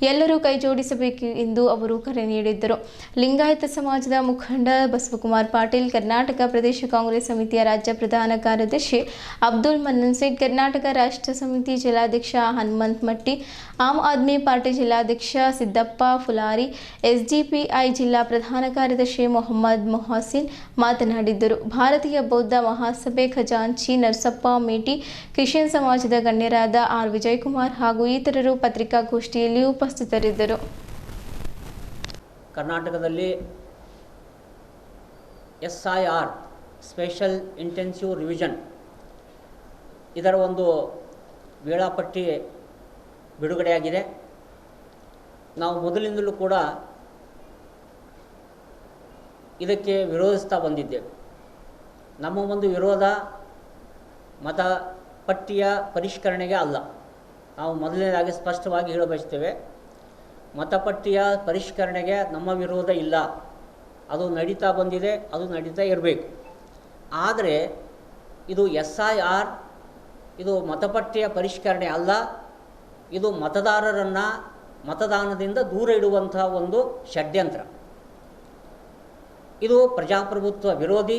ಎಲ್ಲರೂ ಕೈಜೋಡಿಸಬೇಕು ಎಂದು ಅವರು ಕರೆ ನೀಡಿದ್ದರು. ಲಿಂಗಾಯತ ಸಮಾಜದ ಮುಖಂಡ ಬಸವಕುಮಾರ್ ಪಾಟೀಲ್, ಕರ್ನಾಟಕ ಪ್ರದೇಶ ಕಾಂಗ್ರೆಸ್ ಸಮಿತಿಯ ರಾಜ್ಯ ಪ್ರಧಾನ ಕಾರ್ಯದರ್ಶಿ ಅಬ್ದುಲ್ ಮನ್ನನ್ ಸೇಠ್, ಕರ್ನಾಟಕ ರಾಷ್ಟ್ರ ಸಮಿತಿ ಜಿಲ್ಲಾಧ್ಯಕ್ಷ ಹನುಮಂತ್ ಮಟ್ಟಿ, ಆಮ್ ಆದ್ಮಿ ಪಾರ್ಟಿ ಜಿಲ್ಲಾಧ್ಯಕ್ಷ ಸಿದ್ದಪ್ಪ ಫುಲಾರಿ, ಎಸ್ಡಿಪಿಐ ಜಿಲ್ಲಾ ಪ್ರಧಾನ ಕಾರ್ಯದರ್ಶಿ ಮೊಹಮ್ಮದ್ ಮೊಹಸಿನ್ ಮಾತನಾಡಿದ್ದರು. ಭಾರತೀಯ ಬೌದ್ಧ ಮಹಾಸಭೆ ಖಜಾಂಚಿ ನರಸಪ್ಪ ಮೇಟಿ, ಕ್ರಿಶ್ಚಿಯನ್ ಸಮಾಜದ ಗಣ್ಯರಾದ ಆರ್ ವಿಜಯಕುಮಾರ್ ಹಾಗೂ ಇತರರು ಪತ್ರಿಕಾಗೋಷ್ಠಿಯಲ್ಲಿ ಉಪಸ್ಥಿತರಿದ್ದರು. ಕರ್ನಾಟಕದಲ್ಲಿ ಎಸ್ಐಆರ್ ಸ್ಪೆಷಲ್ ಇಂಟೆನ್ಸಿವ್ ರಿವಿಷನ್ ಇದರ ಒಂದು ವೇಳಾಪಟ್ಟಿ ಬಿಡುಗಡೆಯಾಗಿದೆ. ನಾವು ಮೊದಲಿಂದಲೂ ಕೂಡ ಇದಕ್ಕೆ ವಿರೋಧಿಸ್ತಾ ಬಂದಿದ್ದೇವೆ. ನಮ್ಮ ಒಂದು ವಿರೋಧ ಮತಪಟ್ಟಿಯ ಪರಿಷ್ಕರಣೆಗೆ ಅಲ್ಲ. ನಾವು ಮೊದಲನೇದಾಗಿ ಸ್ಪಷ್ಟವಾಗಿ ಹೇಳಬಯಸ್ತೇವೆ, ಮತಪಟ್ಟಿಯ ಪರಿಷ್ಕರಣೆಗೆ ನಮ್ಮ ವಿರೋಧ ಇಲ್ಲ. ಅದು ನಡೀತಾ ಬಂದಿದೆ, ಅದು ನಡೀತಾ ಇರಬೇಕು. ಆದರೆ ಇದು ಎಸ್ಐಆರ್, ಇದು ಮತಪಟ್ಟಿಯ ಪರಿಷ್ಕರಣೆ ಅಲ್ಲ. ಇದು ಮತದಾರರನ್ನು ಮತದಾನದಿಂದ ದೂರ ಇಡುವಂಥ ಒಂದು ಷಡ್ಯಂತ್ರ. ಇದು ಪ್ರಜಾಪ್ರಭುತ್ವ ವಿರೋಧಿ,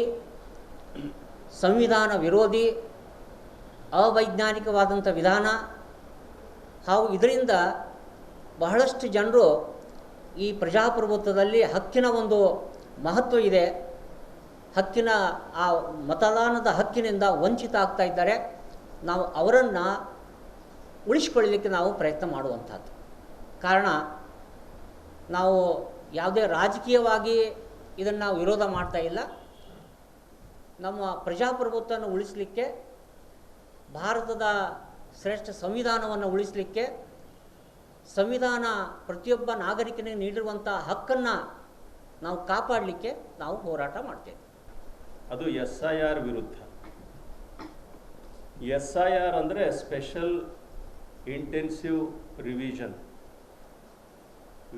ಸಂವಿಧಾನ ವಿರೋಧಿ, ಅವೈಜ್ಞಾನಿಕವಾದಂಥ ವಿಧಾನ. ಹಾಗೂ ಇದರಿಂದ ಬಹಳಷ್ಟು ಜನರು ಈ ಪ್ರಜಾಪ್ರಭುತ್ವದಲ್ಲಿ ಹಕ್ಕಿನ ಒಂದು ಮಹತ್ವ ಇದೆ, ಹಕ್ಕಿನ ಆ ಮತದಾನದ ಹಕ್ಕಿನಿಂದ ವಂಚಿತ ಆಗ್ತಾ ಇದ್ದಾರೆ. ನಾವು ಅವರನ್ನು ಉಳಿಸ್ಕೊಳ್ಳಲಿಕ್ಕೆ ನಾವು ಪ್ರಯತ್ನ ಮಾಡುವಂಥದ್ದು. ಕಾರಣ ನಾವು ಯಾವುದೇ ರಾಜಕೀಯವಾಗಿ ಇದನ್ನು ನಾವು ವಿರೋಧ ಮಾಡ್ತಾ ಇಲ್ಲ. ನಮ್ಮ ಪ್ರಜಾಪ್ರಭುತ್ವವನ್ನು ಉಳಿಸಲಿಕ್ಕೆ, ಭಾರತದ ಶ್ರೇಷ್ಠ ಸಂವಿಧಾನವನ್ನು ಉಳಿಸಲಿಕ್ಕೆ, ಸಂವಿಧಾನ ಪ್ರತಿಯೊಬ್ಬ ನಾಗರಿಕನಿಗೆ ನೀಡಿರುವಂಥ ಹಕ್ಕನ್ನು ನಾವು ಕಾಪಾಡಲಿಕ್ಕೆ ನಾವು ಹೋರಾಟ ಮಾಡ್ತೇವೆ. ಅದು ಎಸ್ಐಆರ್ ವಿರುದ್ಧ. ಎಸ್ಐಆರ್ ಅಂದರೆ ಸ್ಪೆಷಲ್ ಇಂಟೆನ್ಸಿವ್ ರಿವಿಷನ್,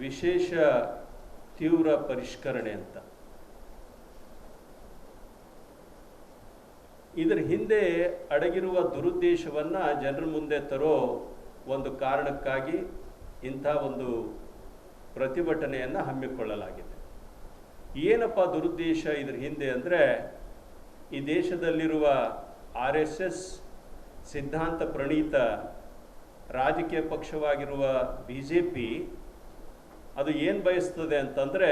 ವಿಶೇಷ ತೀವ್ರ ಪರಿಷ್ಕರಣೆ ಅಂತ. ಇದರ ಹಿಂದೆ ಅಡಗಿರುವ ದುರುದ್ದೇಶವನ್ನು ಜನರ ಮುಂದೆ ತರೋ ಒಂದು ಕಾರಣಕ್ಕಾಗಿ ಇಂಥ ಒಂದು ಪ್ರತಿಭಟನೆಯನ್ನು ಹಮ್ಮಿಕೊಳ್ಳಲಾಗಿದೆ. ಏನಪ್ಪ ದುರುದ್ದೇಶ ಇದರ ಹಿಂದೆ ಅಂದರೆ, ಈ ದೇಶದಲ್ಲಿರುವ RSS ಸಿದ್ಧಾಂತ ಪ್ರಣೀತ ರಾಜಕೀಯ ಪಕ್ಷವಾಗಿರುವ BJP ಅದು ಏನು ಬಯಸ್ತದೆ ಅಂತಂದರೆ,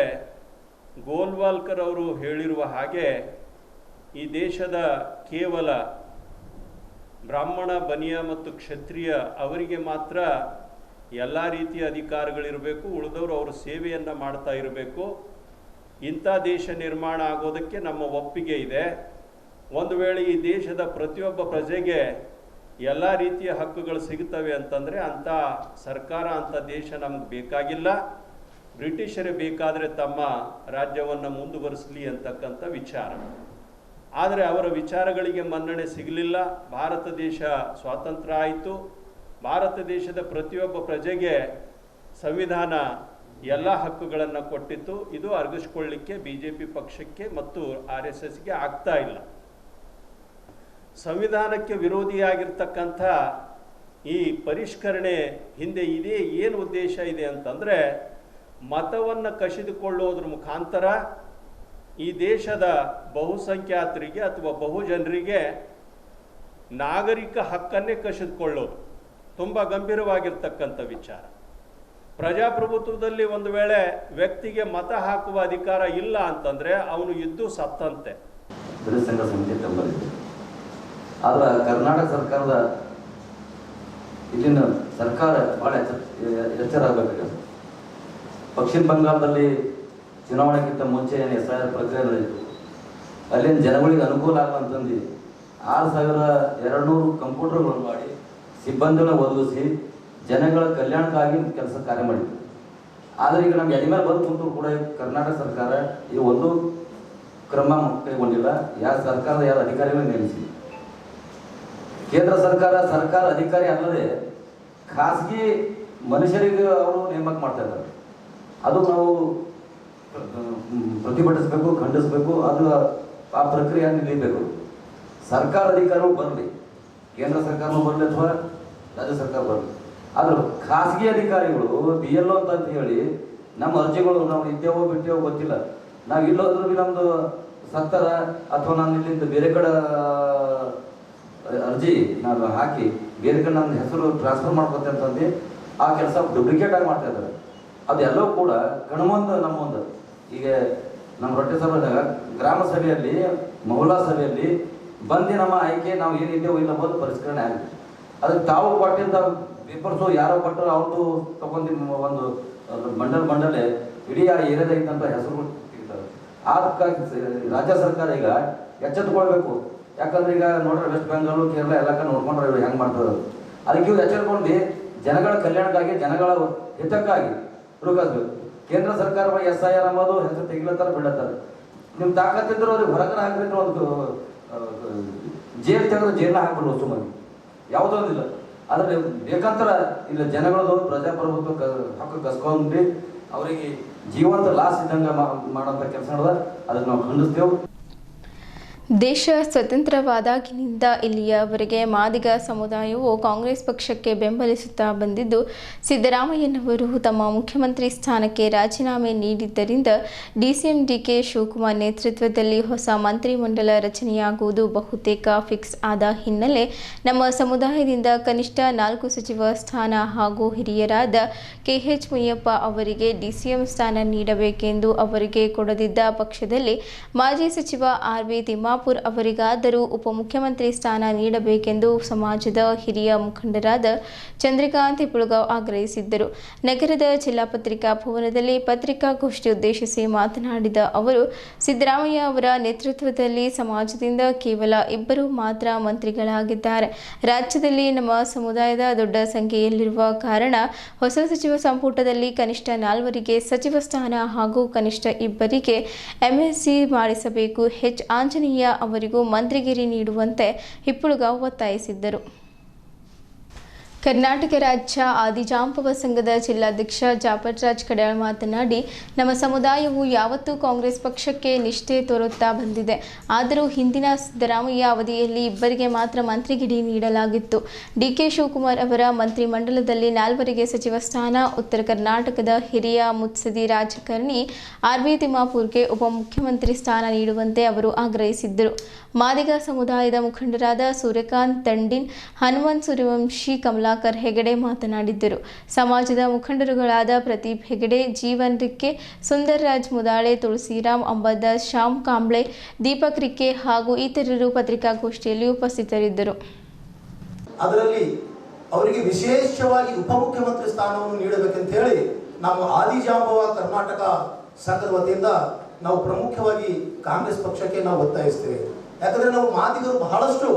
ಗೋಲ್ವಾಲ್ಕರ್ ಅವರು ಹೇಳಿರುವ ಹಾಗೆ ಈ ದೇಶದ ಕೇವಲ ಬ್ರಾಹ್ಮಣ, ಬನಿಯ ಮತ್ತು ಕ್ಷತ್ರಿಯ ಅವರಿಗೆ ಮಾತ್ರ ಎಲ್ಲ ರೀತಿಯ ಅಧಿಕಾರಗಳಿರಬೇಕು, ಉಳಿದವರು ಅವರು ಸೇವೆಯನ್ನು ಮಾಡ್ತಾ ಇರಬೇಕು. ಇಂಥ ದೇಶ ನಿರ್ಮಾಣ ಆಗೋದಕ್ಕೆ ನಮ್ಮ ಒಪ್ಪಿಗೆ ಇದೆ. ಒಂದು ವೇಳೆ ಈ ದೇಶದ ಪ್ರತಿಯೊಬ್ಬ ಪ್ರಜೆಗೆ ಎಲ್ಲ ರೀತಿಯ ಹಕ್ಕುಗಳು ಸಿಗುತ್ತವೆ ಅಂತಂದರೆ ಅಂಥ ಸರ್ಕಾರ, ಅಂಥ ದೇಶ ನಮ್ಗೆ ಬೇಕಾಗಿಲ್ಲ. ಬ್ರಿಟಿಷರೇ ಬೇಕಾದರೆ ತಮ್ಮ ರಾಜ್ಯವನ್ನು ಮುಂದುವರಿಸಲಿ ಅಂತಕ್ಕಂಥ ವಿಚಾರ. ಆದರೆ ಅವರ ವಿಚಾರಗಳಿಗೆ ಮನ್ನಣೆ ಸಿಗಲಿಲ್ಲ. ಭಾರತ ದೇಶ ಸ್ವಾತಂತ್ರ್ಯ ಆಯಿತು. ಭಾರತ ದೇಶದ ಪ್ರತಿಯೊಬ್ಬ ಪ್ರಜೆಗೆ ಸಂವಿಧಾನ ಎಲ್ಲ ಹಕ್ಕುಗಳನ್ನು ಕೊಟ್ಟಿತ್ತು. ಇದು ಅರಗಿಸ್ಕೊಳ್ಳಿಕ್ಕೆ BJP ಪಕ್ಷಕ್ಕೆ ಮತ್ತು RSSಗೆ ಆಗ್ತಾ ಇಲ್ಲ. ಸಂವಿಧಾನಕ್ಕೆ ವಿರೋಧಿಯಾಗಿರ್ತಕ್ಕಂಥ ಈ ಪರಿಷ್ಕರಣೆ ಹಿಂದೆ ಇದೇ ಏನು ಉದ್ದೇಶ ಇದೆ ಅಂತಂದರೆ, ಮತವನ್ನು ಕಸಿದುಕೊಳ್ಳೋದ್ರ ಮುಖಾಂತರ ಈ ದೇಶದ ಬಹುಸಂಖ್ಯಾತರಿಗೆ ಅಥವಾ ಬಹುಜನರಿಗೆ ನಾಗರಿಕ ಹಕ್ಕನ್ನೇ ಕಸಿದುಕೊಳ್ಳೋದು ತುಂಬ ಗಂಭೀರವಾಗಿರ್ತಕ್ಕಂಥ ವಿಚಾರ. ಪ್ರಜಾಪ್ರಭುತ್ವದಲ್ಲಿ ಒಂದು ವೇಳೆ ವ್ಯಕ್ತಿಗೆ ಮತ ಹಾಕುವ ಅಧಿಕಾರ ಇಲ್ಲ ಅಂತಂದರೆ ಅವನು ಇದ್ದು ಸತ್ತಂತೆ. ಜನಸಂಘ ಸಮಿತಿ ಬೆಂಬಲಿದೆ. ಆದರೆ ಕರ್ನಾಟಕ ಸರ್ಕಾರದ ಇಲ್ಲಿನ ಸರ್ಕಾರ ಭಾಳ ಎಚ್ಚರ ಆಗಬೇಕಾಗಿದೆ. ಪಶ್ಚಿಮ ಬಂಗಾಳದಲ್ಲಿ ಚುನಾವಣೆಗಿಂತ ಮುಂಚೆ ಏನು SIR ಪ್ರಕ್ರಿಯೆ ನಡೆಯಿತು, ಅಲ್ಲಿನ ಜನಗಳಿಗೆ ಅನುಕೂಲ ಆಗುವಂತಂದು 6200 ಕಂಪ್ಯೂಟರ್ಗಳನ್ನು ಮಾಡಿ ಸಿಬ್ಬಂದಿನ ಒದಗಿಸಿ ಜನಗಳ ಕಲ್ಯಾಣಕ್ಕಾಗಿ ಕೆಲಸ ಕಾರ್ಯ ಮಾಡಿದ್ರು. ಆದರೆ ಈಗ ನಮ್ಗೆ ಎದೆ ಮೇಲೆ ಬಂದು ಕುಂತರೂ ಕೂಡ ಕರ್ನಾಟಕ ಸರ್ಕಾರ ಈ ಒಂದು ಕ್ರಮ ಕೈಗೊಂಡಿಲ್ಲ. ಯಾರ ಸರ್ಕಾರದ ಯಾರ ಅಧಿಕಾರಿಗಳು ನೇಮಿಸಿ, ಕೇಂದ್ರ ಸರ್ಕಾರ ಅಧಿಕಾರಿ ಅಲ್ಲದೆ ಖಾಸಗಿ ಮನುಷ್ಯರಿಗೆ ಅವರು ನೇಮಕ ಮಾಡ್ತಾ ಇದ್ದಾರೆ. ಅದು ನಾವು ಪ್ರತಿಭಟಿಸಬೇಕು, ಖಂಡಿಸಬೇಕು. ಅದು ಆ ಪ್ರಕ್ರಿಯೆಯನ್ನು ನಿಲ್ಲಬೇಕು. ಸರ್ಕಾರ ಅಧಿಕಾರಿಗಳು ಬರಲಿ, ಕೇಂದ್ರ ಸರ್ಕಾರನೂ ಬರಲಿ ಅಥವಾ ರಾಜ್ಯ ಸರ್ಕಾರ ಬರಲಿ. ಆದರೂ ಖಾಸಗಿ ಅಧಿಕಾರಿಗಳು BLO ಅಂತ ಹೇಳಿ ನಮ್ಮ ಅರ್ಜಿಗಳು ನಾವು ಇದ್ದೇವೋ ಬಿಟ್ಟೇವೋ ಗೊತ್ತಿಲ್ಲ, ನಾವು ಇಲ್ಲೋದ್ರೂ ಭೀ ನಮ್ಮದು ಸತ್ತರ ಅಥವಾ ನಾನು ಇಲ್ಲಿಂದ ಬೇರೆ ಕಡೆ ಅರ್ಜಿ ನಾನು ಹಾಕಿ ಬೇರೆ ಕಡೆ ನನ್ನ ಹೆಸರು ಟ್ರಾನ್ಸ್ಫರ್ ಮಾಡ್ಕೊತೆ ಅಂತಂದು ಆ ಕೆಲಸ ಡೂಪ್ಲಿಕೇಟ್ ಆಗಿ ಮಾಡ್ತಾ ಇದ್ದಾರೆ. ಅದೆಲ್ಲವೂ ಕೂಡ ಕಣ್ಮುಂದು ನಮ್ಮ ಮುಂದೆ ಈಗ ನಮ್ಮ ರೊಟ್ಟೆ ಸಭೆದಾಗ ಗ್ರಾಮ ಸಭೆಯಲ್ಲಿ ಮಹಿಳಾ ಸಭೆಯಲ್ಲಿ ಬಂದು ನಮ್ಮ ಆಯ್ಕೆ ನಾವು ಏನಿದ್ದೇವೋ ಇಲ್ಲ ಬಂದು ಪರಿಷ್ಕರಣೆ ಆಗಿದೆ. ಅದಕ್ಕೆ ತಾವು ಕೊಟ್ಟಿದ್ದ ಪೇಪರ್ಸು ಯಾರೋ ಕೊಟ್ಟರು ಅವ್ರದ್ದು ತಗೊಂಡು ಒಂದು ಮಂಡಲೆ ಇಡೀ ಆ ಏರಿಯಾದ ಇದ್ದಂಥ ಹೆಸರು ತೆಗಿತಾರೆ. ಅದಕ್ಕಾಗಿ ರಾಜ್ಯ ಸರ್ಕಾರ ಈಗ ಎಚ್ಚೆತ್ತುಕೊಳ್ಬೇಕು. ಯಾಕಂದ್ರೆ ಈಗ ನೋಡ್ರೆ ವೆಸ್ಟ್ ಬೆಂಗಾಲ್ ಕೇರಳ ಎಲ್ಲ ನೋಡ್ಕೊಂಡ್ರೆ ಇವ್ರು ಹೆಂಗೆ ಮಾಡ್ತಾರೆ. ಅದಕ್ಕೆ ಇವ್ರು ಎಚ್ಚೆತ್ಕೊಂಡು ಜನಗಳ ಕಲ್ಯಾಣಕ್ಕಾಗಿ ಜನಗಳ ಹಿತಕ್ಕಾಗಿ ರೂಪಿಸಬೇಕು. ಕೇಂದ್ರ ಸರ್ಕಾರ SIR ಅನ್ನೋದು ಹೆಸರು ತೆಗಿಲತ್ತಾರೆ ಬಿಡತ್ತಾರೆ. ನಿಮ್ಮ ತಾಕತ್ತಿದ್ರು ಅವ್ರಿಗೆ ಹೊರಗಡೆ ಹಾಕಿದ್ರು ಒಂದು ಜೈಲು ತೆಗೆದು ಜೈಲ ಹಾಕ್ಬಿಡ್ಬೋದು ಸುಮ್ಮನೆ ಯಾವುದೊಂದಿಲ್ಲ. ಆದರೆ ಬೇಕಂತರ ಇಲ್ಲ ಜನಗಳದು ಪ್ರಜಾಪ್ರಭುತ್ವ ಹಕ್ಕು ಕಸ್ಕೊಂಡು ಅವರಿಗೆ ಜೀವಂತ ಲಾಸ್ ಇದ್ದಂಗೆ ಮಾಡೋಂಥ ಕೆಲಸ ನಡೆದ ಅದಕ್ಕೆ ನಾವು ಖಂಡಿಸ್ತೇವೆ. ದೇಶ ಸ್ವತಂತ್ರವಾದಾಗಿನಿಂದ ಇಲ್ಲಿಯವರೆಗೆ ಮಾದಿಗ ಸಮುದಾಯವು ಕಾಂಗ್ರೆಸ್ ಪಕ್ಷಕ್ಕೆ ಬೆಂಬಲಿಸುತ್ತಾ ಬಂದಿದ್ದು, ಸಿದ್ದರಾಮಯ್ಯನವರು ತಮ್ಮ ಮುಖ್ಯಮಂತ್ರಿ ಸ್ಥಾನಕ್ಕೆ ರಾಜೀನಾಮೆ ನೀಡಿದ್ದರಿಂದ DCM DK ಶಿವಕುಮಾರ್ ನೇತೃತ್ವದಲ್ಲಿ ಹೊಸ ಮಂತ್ರಿಮಂಡಲ ರಚನೆಯಾಗುವುದು ಬಹುತೇಕ ಫಿಕ್ಸ್ ಆದ ಹಿನ್ನೆಲೆ ನಮ್ಮ ಸಮುದಾಯದಿಂದ ಕನಿಷ್ಠ 4 ಸಚಿವ ಸ್ಥಾನ ಹಾಗೂ ಹಿರಿಯರಾದ KH ಮುನಿಯಪ್ಪ ಅವರಿಗೆ DCM ಸ್ಥಾನ ನೀಡಬೇಕೆಂದು ಅವರಿಗೆ ಕೊಡದಿದ್ದ ಪಕ್ಷದಲ್ಲಿ ಮಾಜಿ ಸಚಿವ RB ತಿಮ್ಮಾಪುರ್ ಅವರಿಗಾದರೂ ಉಪಮುಖ್ಯಮಂತ್ರಿ ಸ್ಥಾನ ನೀಡಬೇಕೆಂದು ಸಮಾಜದ ಹಿರಿಯ ಮುಖಂಡರಾದ ಚಂದ್ರಕಾಂತ್ ಪುಳಗಾವ್ ಆಗ್ರಹಿಸಿದ್ದರು. ನಗರದ ಜಿಲ್ಲಾ ಪತ್ರಿಕಾ ಭವನದಲ್ಲಿ ಪತ್ರಿಕಾಗೋಷ್ಠಿ ಉದ್ದೇಶಿಸಿ ಮಾತನಾಡಿದ ಅವರು, ಸಿದ್ದರಾಮಯ್ಯ ಅವರ ನೇತೃತ್ವದಲ್ಲಿ ಸಮಾಜದಿಂದ ಕೇವಲ 2 ಮಾತ್ರ ಮಂತ್ರಿಗಳಾಗಿದ್ದಾರೆ. ರಾಜ್ಯದಲ್ಲಿ ನಮ್ಮ ಸಮುದಾಯದ ದೊಡ್ಡ ಸಂಖ್ಯೆಯಲ್ಲಿರುವ ಕಾರಣ ಹೊಸ ಸಚಿವ ಸಂಪುಟದಲ್ಲಿ ಕನಿಷ್ಠ 4 ಸಚಿವ ಸ್ಥಾನ ಹಾಗೂ ಕನಿಷ್ಠ 2 MSc ಮಾಡಿಸಬೇಕು. H ಆಂಜನೇಯ ಅವರಿಗೂ ಮಂತ್ರಿಗಿರಿ ನೀಡುವಂತೆ ಹಿಪ್ಪುಳಗಾವ್ ಒತ್ತಾಯಿಸಿದ್ದರು. ಕರ್ನಾಟಕ ರಾಜ್ಯ ಆದಿಜಾಂಬವ ಸಂಘದ ಜಿಲ್ಲಾಧ್ಯಕ್ಷ ಜಾಪಟ್ರಾಜ್ ಕಡ್ಯಾಳ್ ಮಾತನಾಡಿ, ನಮ್ಮ ಸಮುದಾಯವು ಯಾವತ್ತೂ ಕಾಂಗ್ರೆಸ್ ಪಕ್ಷಕ್ಕೆ ನಿಷ್ಠೆ ತೋರುತ್ತಾ ಬಂದಿದೆ. ಆದರೂ ಹಿಂದಿನ ಸಿದ್ದರಾಮಯ್ಯ ಅವಧಿಯಲ್ಲಿ 2 ಮಾತ್ರ ಮಂತ್ರಿಗಿರಿ ನೀಡಲಾಗಿತ್ತು. DK ಶಿವಕುಮಾರ್ ಅವರ ಮಂತ್ರಿಮಂಡಲದಲ್ಲಿ 4 ಸಚಿವ ಸ್ಥಾನ. ಉತ್ತರ ಕರ್ನಾಟಕದ ಹಿರಿಯ ಮುತ್ಸದಿ ರಾಜಕಾರಣಿ RB ತಿಮ್ಮಾಪುರ್ಗೆ ಉಪಮುಖ್ಯಮಂತ್ರಿ ಸ್ಥಾನ ನೀಡುವಂತೆ ಅವರು ಆಗ್ರಹಿಸಿದ್ದರು. ಮಾದಿಗ ಸಮುದಾಯದ ಮುಖಂಡರಾದ ಸೂರ್ಯಕಾಂತ್ ತಂಡಿನ್, ಹನುಮಂತ್ ಸೂರ್ಯವಂಶಿ, ಕಮಲಾಕರ್ ಹೆಗಡೆ ಮಾತನಾಡಿದ್ದರು. ಸಮಾಜದ ಮುಖಂಡರುಗಳಾದ ಪ್ರದೀಪ್ ಹೆಗಡೆ, ಜೀವನ್ ರಿಕ್ಕೆ, ಸುಂದರ್ ರಾಜ್ ಮುದಾಳೆ, ತುಳಸಿರಾಮ್ ಅಂಬದಾಸ್, ಶ್ಯಾಮ್ ಕಾಂಬ್ಳೆ, ದೀಪಕ್ ರಿಕ್ಕೆ ಹಾಗೂ ಇತರರು ಪತ್ರಿಕಾಗೋಷ್ಠಿಯಲ್ಲಿ ಉಪಸ್ಥಿತರಿದ್ದರು. ಅದರಲ್ಲಿ ಅವರಿಗೆ ವಿಶೇಷವಾಗಿ ಉಪಮುಖ್ಯಮಂತ್ರಿ ಸ್ಥಾನವನ್ನು ನೀಡಬೇಕಂತ ಹೇಳಿ ನಾವು ಆದಿಜಾಂಬವ ಕರ್ನಾಟಕ ಸಂಘದ ವತಿಯಿಂದ ನಾವು ಪ್ರಮುಖವಾಗಿ ಕಾಂಗ್ರೆಸ್ ಪಕ್ಷಕ್ಕೆ ನಾವು ಒತ್ತಾಯಿಸ್ತೇವೆ. ಯಾಕಂದ್ರೆ ನಾವು ಮಾದಿಗರು ಬಹಳಷ್ಟು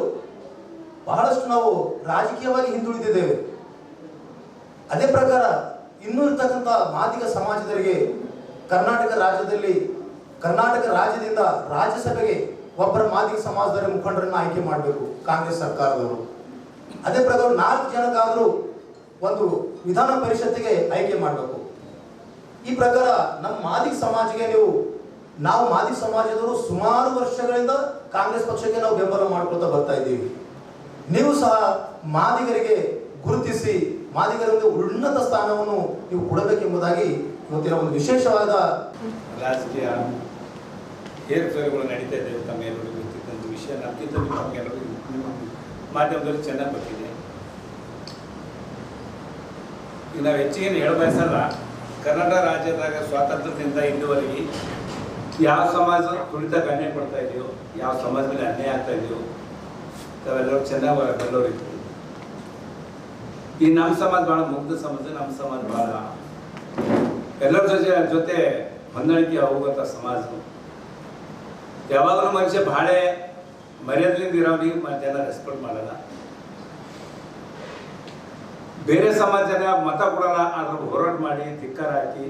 ನಾವು ರಾಜಕೀಯವಾಗಿ ಹಿಂದುಳಿದಿದ್ದೇವೆ. ಅದೇ ಪ್ರಕಾರ ಇನ್ನೂ ಇರ್ತಕ್ಕಂಥ ಮಾದಿಗ ಸಮಾಜದವರಿಗೆ ಕರ್ನಾಟಕ ರಾಜ್ಯದಿಂದ ರಾಜ್ಯಸಭೆಗೆ ಒಬ್ಬರ ಮಾದಿಗ ಸಮಾಜದ ಮುಖಂಡರನ್ನು ಆಯ್ಕೆ ಮಾಡಬೇಕು ಕಾಂಗ್ರೆಸ್ ಸರ್ಕಾರದವರು. ಅದೇ ಪ್ರಕಾರ 4 ಜನಕ್ಕಾದರೂ ಒಂದು ವಿಧಾನ ಪರಿಷತ್ತಿಗೆ ಆಯ್ಕೆ ಮಾಡಬೇಕು. ಈ ಪ್ರಕಾರ ನಮ್ಮ ಮಾದಿಗ ಸಮಾಜಕ್ಕೆ ನಾವು ಮಾದಿಗ ಸಮಾಜದವರು ಸುಮಾರು ವರ್ಷಗಳಿಂದ ಕಾಂಗ್ರೆಸ್ ಪಕ್ಷಕ್ಕೆ ನಾವು ಬೆಂಬಲ ಮಾಡ್ಕೊಳ್ತಾ ಬರ್ತಾ ಇದ್ದೀವಿ. ನೀವು ಸಹ ಮಾದಿಗರಿಗೆ ಗುರುತಿಸಿ ಮಾದಿಗರಿಗೆ ಉನ್ನತ ಸ್ಥಾನವನ್ನು ನೀವು ಕೊಡಬೇಕೆಂಬುದಾಗಿ ಇವತ್ತಿನ ಒಂದು ವಿಶೇಷವಾದ ರಾಜಕೀಯ ಏರುಪೇರುಗಳು ನಡೀತಾ ಇದೆ ತಮ್ಮ ಎಲ್ಲರಿಗೂ ಗೊತ್ತಿದ್ದಂಥ ವಿಷಯ. ನಮಗಿಂತ ನಿಮಗೆಲ್ಲರಿಗೂ ನಿಮ್ಮ ಮಾಧ್ಯಮದಲ್ಲಿ ಚೆನ್ನಾಗಿ ಗೊತ್ತಿದೆ. ಈಗ ನಾವು ಹೆಚ್ಚಿಗೆ ಹೇಳಬಯಸಲ್ಲ, ಕರ್ನಾಟಕ ರಾಜ್ಯದಾಗ ಸ್ವಾತಂತ್ರ್ಯದಿಂದ ಇಲ್ಲಿವರೆಗೆ ಯಾವ ಸಮಾಜ ತುಳಿತ ಗಣ್ಯ ಪಡ್ತಾ ಇದೆಯೋ, ಯಾವ ಸಮಾಜ ಮೇಲೆ ಅನ್ಯಾಯ ಆಗ್ತಾ ಇದೆಯೋ ತಾವೆಲ್ಲರೂ ಚೆನ್ನಾಗಿ ಬಲ್ಲವರಿದ್ದೀವಿ. ಈ ನಮ್ಮ ಸಮಾಜ ಭಾಳ ಮುಗ್ಧ ಸಮಾಜ, ನಮ್ಮ ಸಮಾಜ ಭಾಳ ಎಲ್ಲರ ಜೊತೆ ಹೊಂದಾಣಿಕೆ ಹೋಗುವಂಥ ಸಮಾಜ. ಯಾವಾಗಲೂ ಮನುಷ್ಯ ಭಾಳ ಮರ್ಯಾದೆಯಿಂದ ಇರೋರಿಗೆ ಜನ ರೆಸ್ಪೆಕ್ಟ್ ಮಾಡಲ್ಲ. ಬೇರೆ ಸಮಾಜ ಜನ ಮತ ಕೊಡಲ್ಲ, ಅದ್ರ ಹೋರಾಟ ಮಾಡಿ ಧಿಕ್ಕಾರ ಹಾಕಿ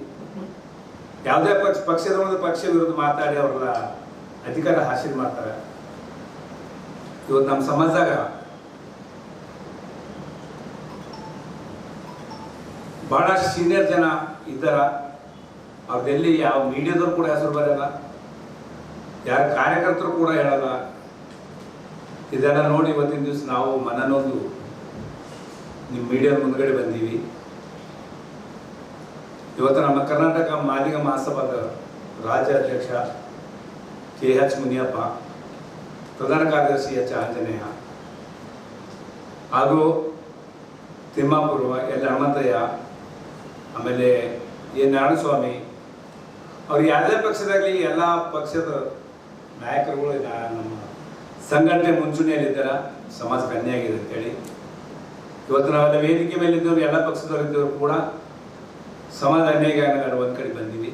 ಯಾವುದೇ ಪಕ್ಷದ ಪಕ್ಷ ವಿರುದ್ಧ ಮಾತಾಡಿ ಅವ್ರನ್ನ ಅಧಿಕಾರ ಹಾಸಿಲ್ ಮಾಡ್ತಾರೆ. ಇವತ್ತು ನಮ್ಮ ಸಮಾಜದಾಗ ಬಹಳಷ್ಟು ಸೀನಿಯರ್ ಜನ ಇದ್ದಾರ. ಅವ್ರದೆಲ್ಲಿ ಯಾವ ಮೀಡಿಯಾದವ್ರು ಕೂಡ ಹೆಸರು ಬರಲ್ಲ, ಯಾರ ಕಾರ್ಯಕರ್ತರು ಕೂಡ ಹೇಳಲ್ಲ. ಇದೆಲ್ಲ ನೋಡಿ ಇವತ್ತಿನ ದಿವಸ ನಾವು ಮನನೊಂದು ನಿಮ್ಮ ಮೀಡಿಯಾ ಮುಂದ್ಗಡೆ ಬಂದೀವಿ. ಇವತ್ತು ನಮ್ಮ ಕರ್ನಾಟಕ ಮಾದಿಗ ಮಹಾಸಭಾದ ರಾಜ್ಯಾಧ್ಯಕ್ಷ KH ಮುನಿಯಪ್ಪ, ಪ್ರಧಾನ ಕಾರ್ಯದರ್ಶಿ H ಆಂಜನೇಯ ಹಾಗೂ ತಿಮ್ಮಾಪುರ ಎಲ್ ಹನುಮಂತಯ್ಯ, ಆಮೇಲೆ ಎ ನಾರಾಯಣಸ್ವಾಮಿ, ಅವ್ರು ಯಾವುದೇ ಪಕ್ಷದಾಗಲಿ ಎಲ್ಲ ಪಕ್ಷದ ನಾಯಕರುಗಳು ನಮ್ಮ ಸಂಘಟನೆ ಮುಂಚೂಣಿಯಲ್ಲಿದ್ದಾರೆ. ಸಮಾಜಕ್ಕೆ ಅನ್ಯಾಯ ಆಗಿದೆ ಅಂತೇಳಿ ಇವತ್ತು ನಾವೆಲ್ಲ ವೇದಿಕೆ ಮೇಲೆ ಇದ್ದವರು, ಎಲ್ಲ ಪಕ್ಷದವರಿದ್ದವರು ಕೂಡ ಸಮಾಜ ಅನ್ಯಾಯ ಒಂದು ಕಡೆ ಬಂದೀವಿ.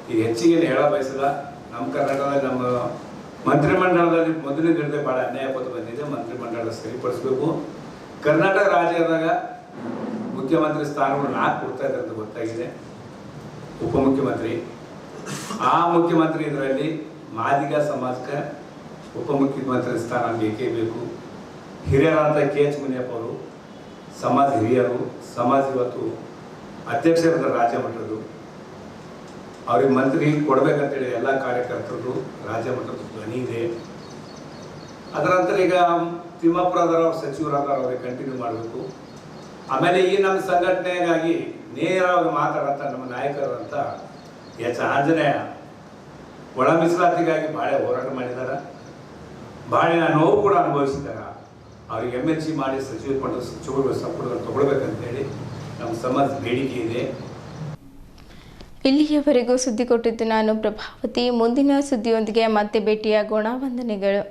ಈಗ ಹೆಚ್ಚಿಗೆ ಹೇಳ ಬಯಸಲ್ಲ. ನಮ್ಮ ಕರ್ನಾಟಕದಲ್ಲಿ ನಮ್ಮ ಮಂತ್ರಿಮಂಡಲದಲ್ಲಿ ಮೊದಲಿನ ಹಿಡಿದು ಭಾಳ ಅನ್ಯಾಯ ಪದ ಬಂದಿದೆ. ಮಂತ್ರಿಮಂಡಲ ಸರಿಪಡಿಸ್ಬೇಕು. ಕರ್ನಾಟಕ ರಾಜ್ಯದಾಗ ಮುಖ್ಯಮಂತ್ರಿ ಸ್ಥಾನಗಳು 4 ಕೊಡ್ತಾ ಇದ್ದಾರೆ ಅಂತ ಗೊತ್ತಾಗಿದೆ. ಉಪಮುಖ್ಯಮಂತ್ರಿ, ಆ ಮುಖ್ಯಮಂತ್ರಿ ಇದರಲ್ಲಿ ಮಾದಿಗ ಸಮಾಜಕ್ಕೆ ಉಪಮುಖ್ಯಮಂತ್ರಿ ಸ್ಥಾನ ಬೇಕೇ ಬೇಕು. ಹಿರಿಯರಾದ KH ಮುನಿಯಪ್ಪ ಅವರು ಸಮಾಜ ಹಿರಿಯರು, ಸಮಾಜ ಇವತ್ತು ಅಧ್ಯಕ್ಷರಾದ ರಾಜ್ಯ ಮಟ್ಟದ್ದು, ಅವ್ರಿಗೆ ಮಂತ್ರಿ ಕೊಡ್ಬೇಕಂತೇಳಿ ಎಲ್ಲ ಕಾರ್ಯಕರ್ತರು ರಾಜ್ಯ ಮಟ್ಟದ ಧ್ವನಿ ಇದೆ. ಅದರ ನಂತರ ಈಗ ತಿಮ್ಮಾಪುರದವ್ರು ಅವ್ರು ಸಚಿವರಾದವ್ರು ಅವ್ರಿಗೆ ಕಂಟಿನ್ಯೂ ಮಾಡಬೇಕು. ಆಮೇಲೆ ಈ ನಮ್ಮ ಸಂಘಟನೆಗಾಗಿ ನೇರವಾಗಿ ಮಾತಾಡಂತ ನಮ್ಮ ನಾಯಕರಂತ H ಆಂಜನೇಯ ಒಳ ಮೀಸಲಾತಿಗಾಗಿ ಭಾಳ ಹೋರಾಟ ಮಾಡಿದ್ದಾರೆ, ಭಾಳ ನೋವು ಕೂಡ ಅನುಭವಿಸಿದ್ದಾರೆ. ಅವ್ರಿಗೆ MLC ಮಾಡಿ ಸಚಿವರು ಸಂಪುಟದಲ್ಲಿ ತಗೊಳ್ಬೇಕಂತೇಳಿ ನಮ್ಮ ಸಮಾಜ ಬೇಡಿಕೆ ಇದೆ. ಇಲ್ಲಿಯವರೆಗೂ ಸುದ್ದಿ ಕೊಟ್ಟಿದ್ದು ನಾನು ಪ್ರಭಾವತಿ. ಮುಂದಿನ ಸುದ್ದಿಯೊಂದಿಗೆ ಮತ್ತೆ ಭೇಟಿಯಾಗೋಣ. ವಂದನೆಗಳು.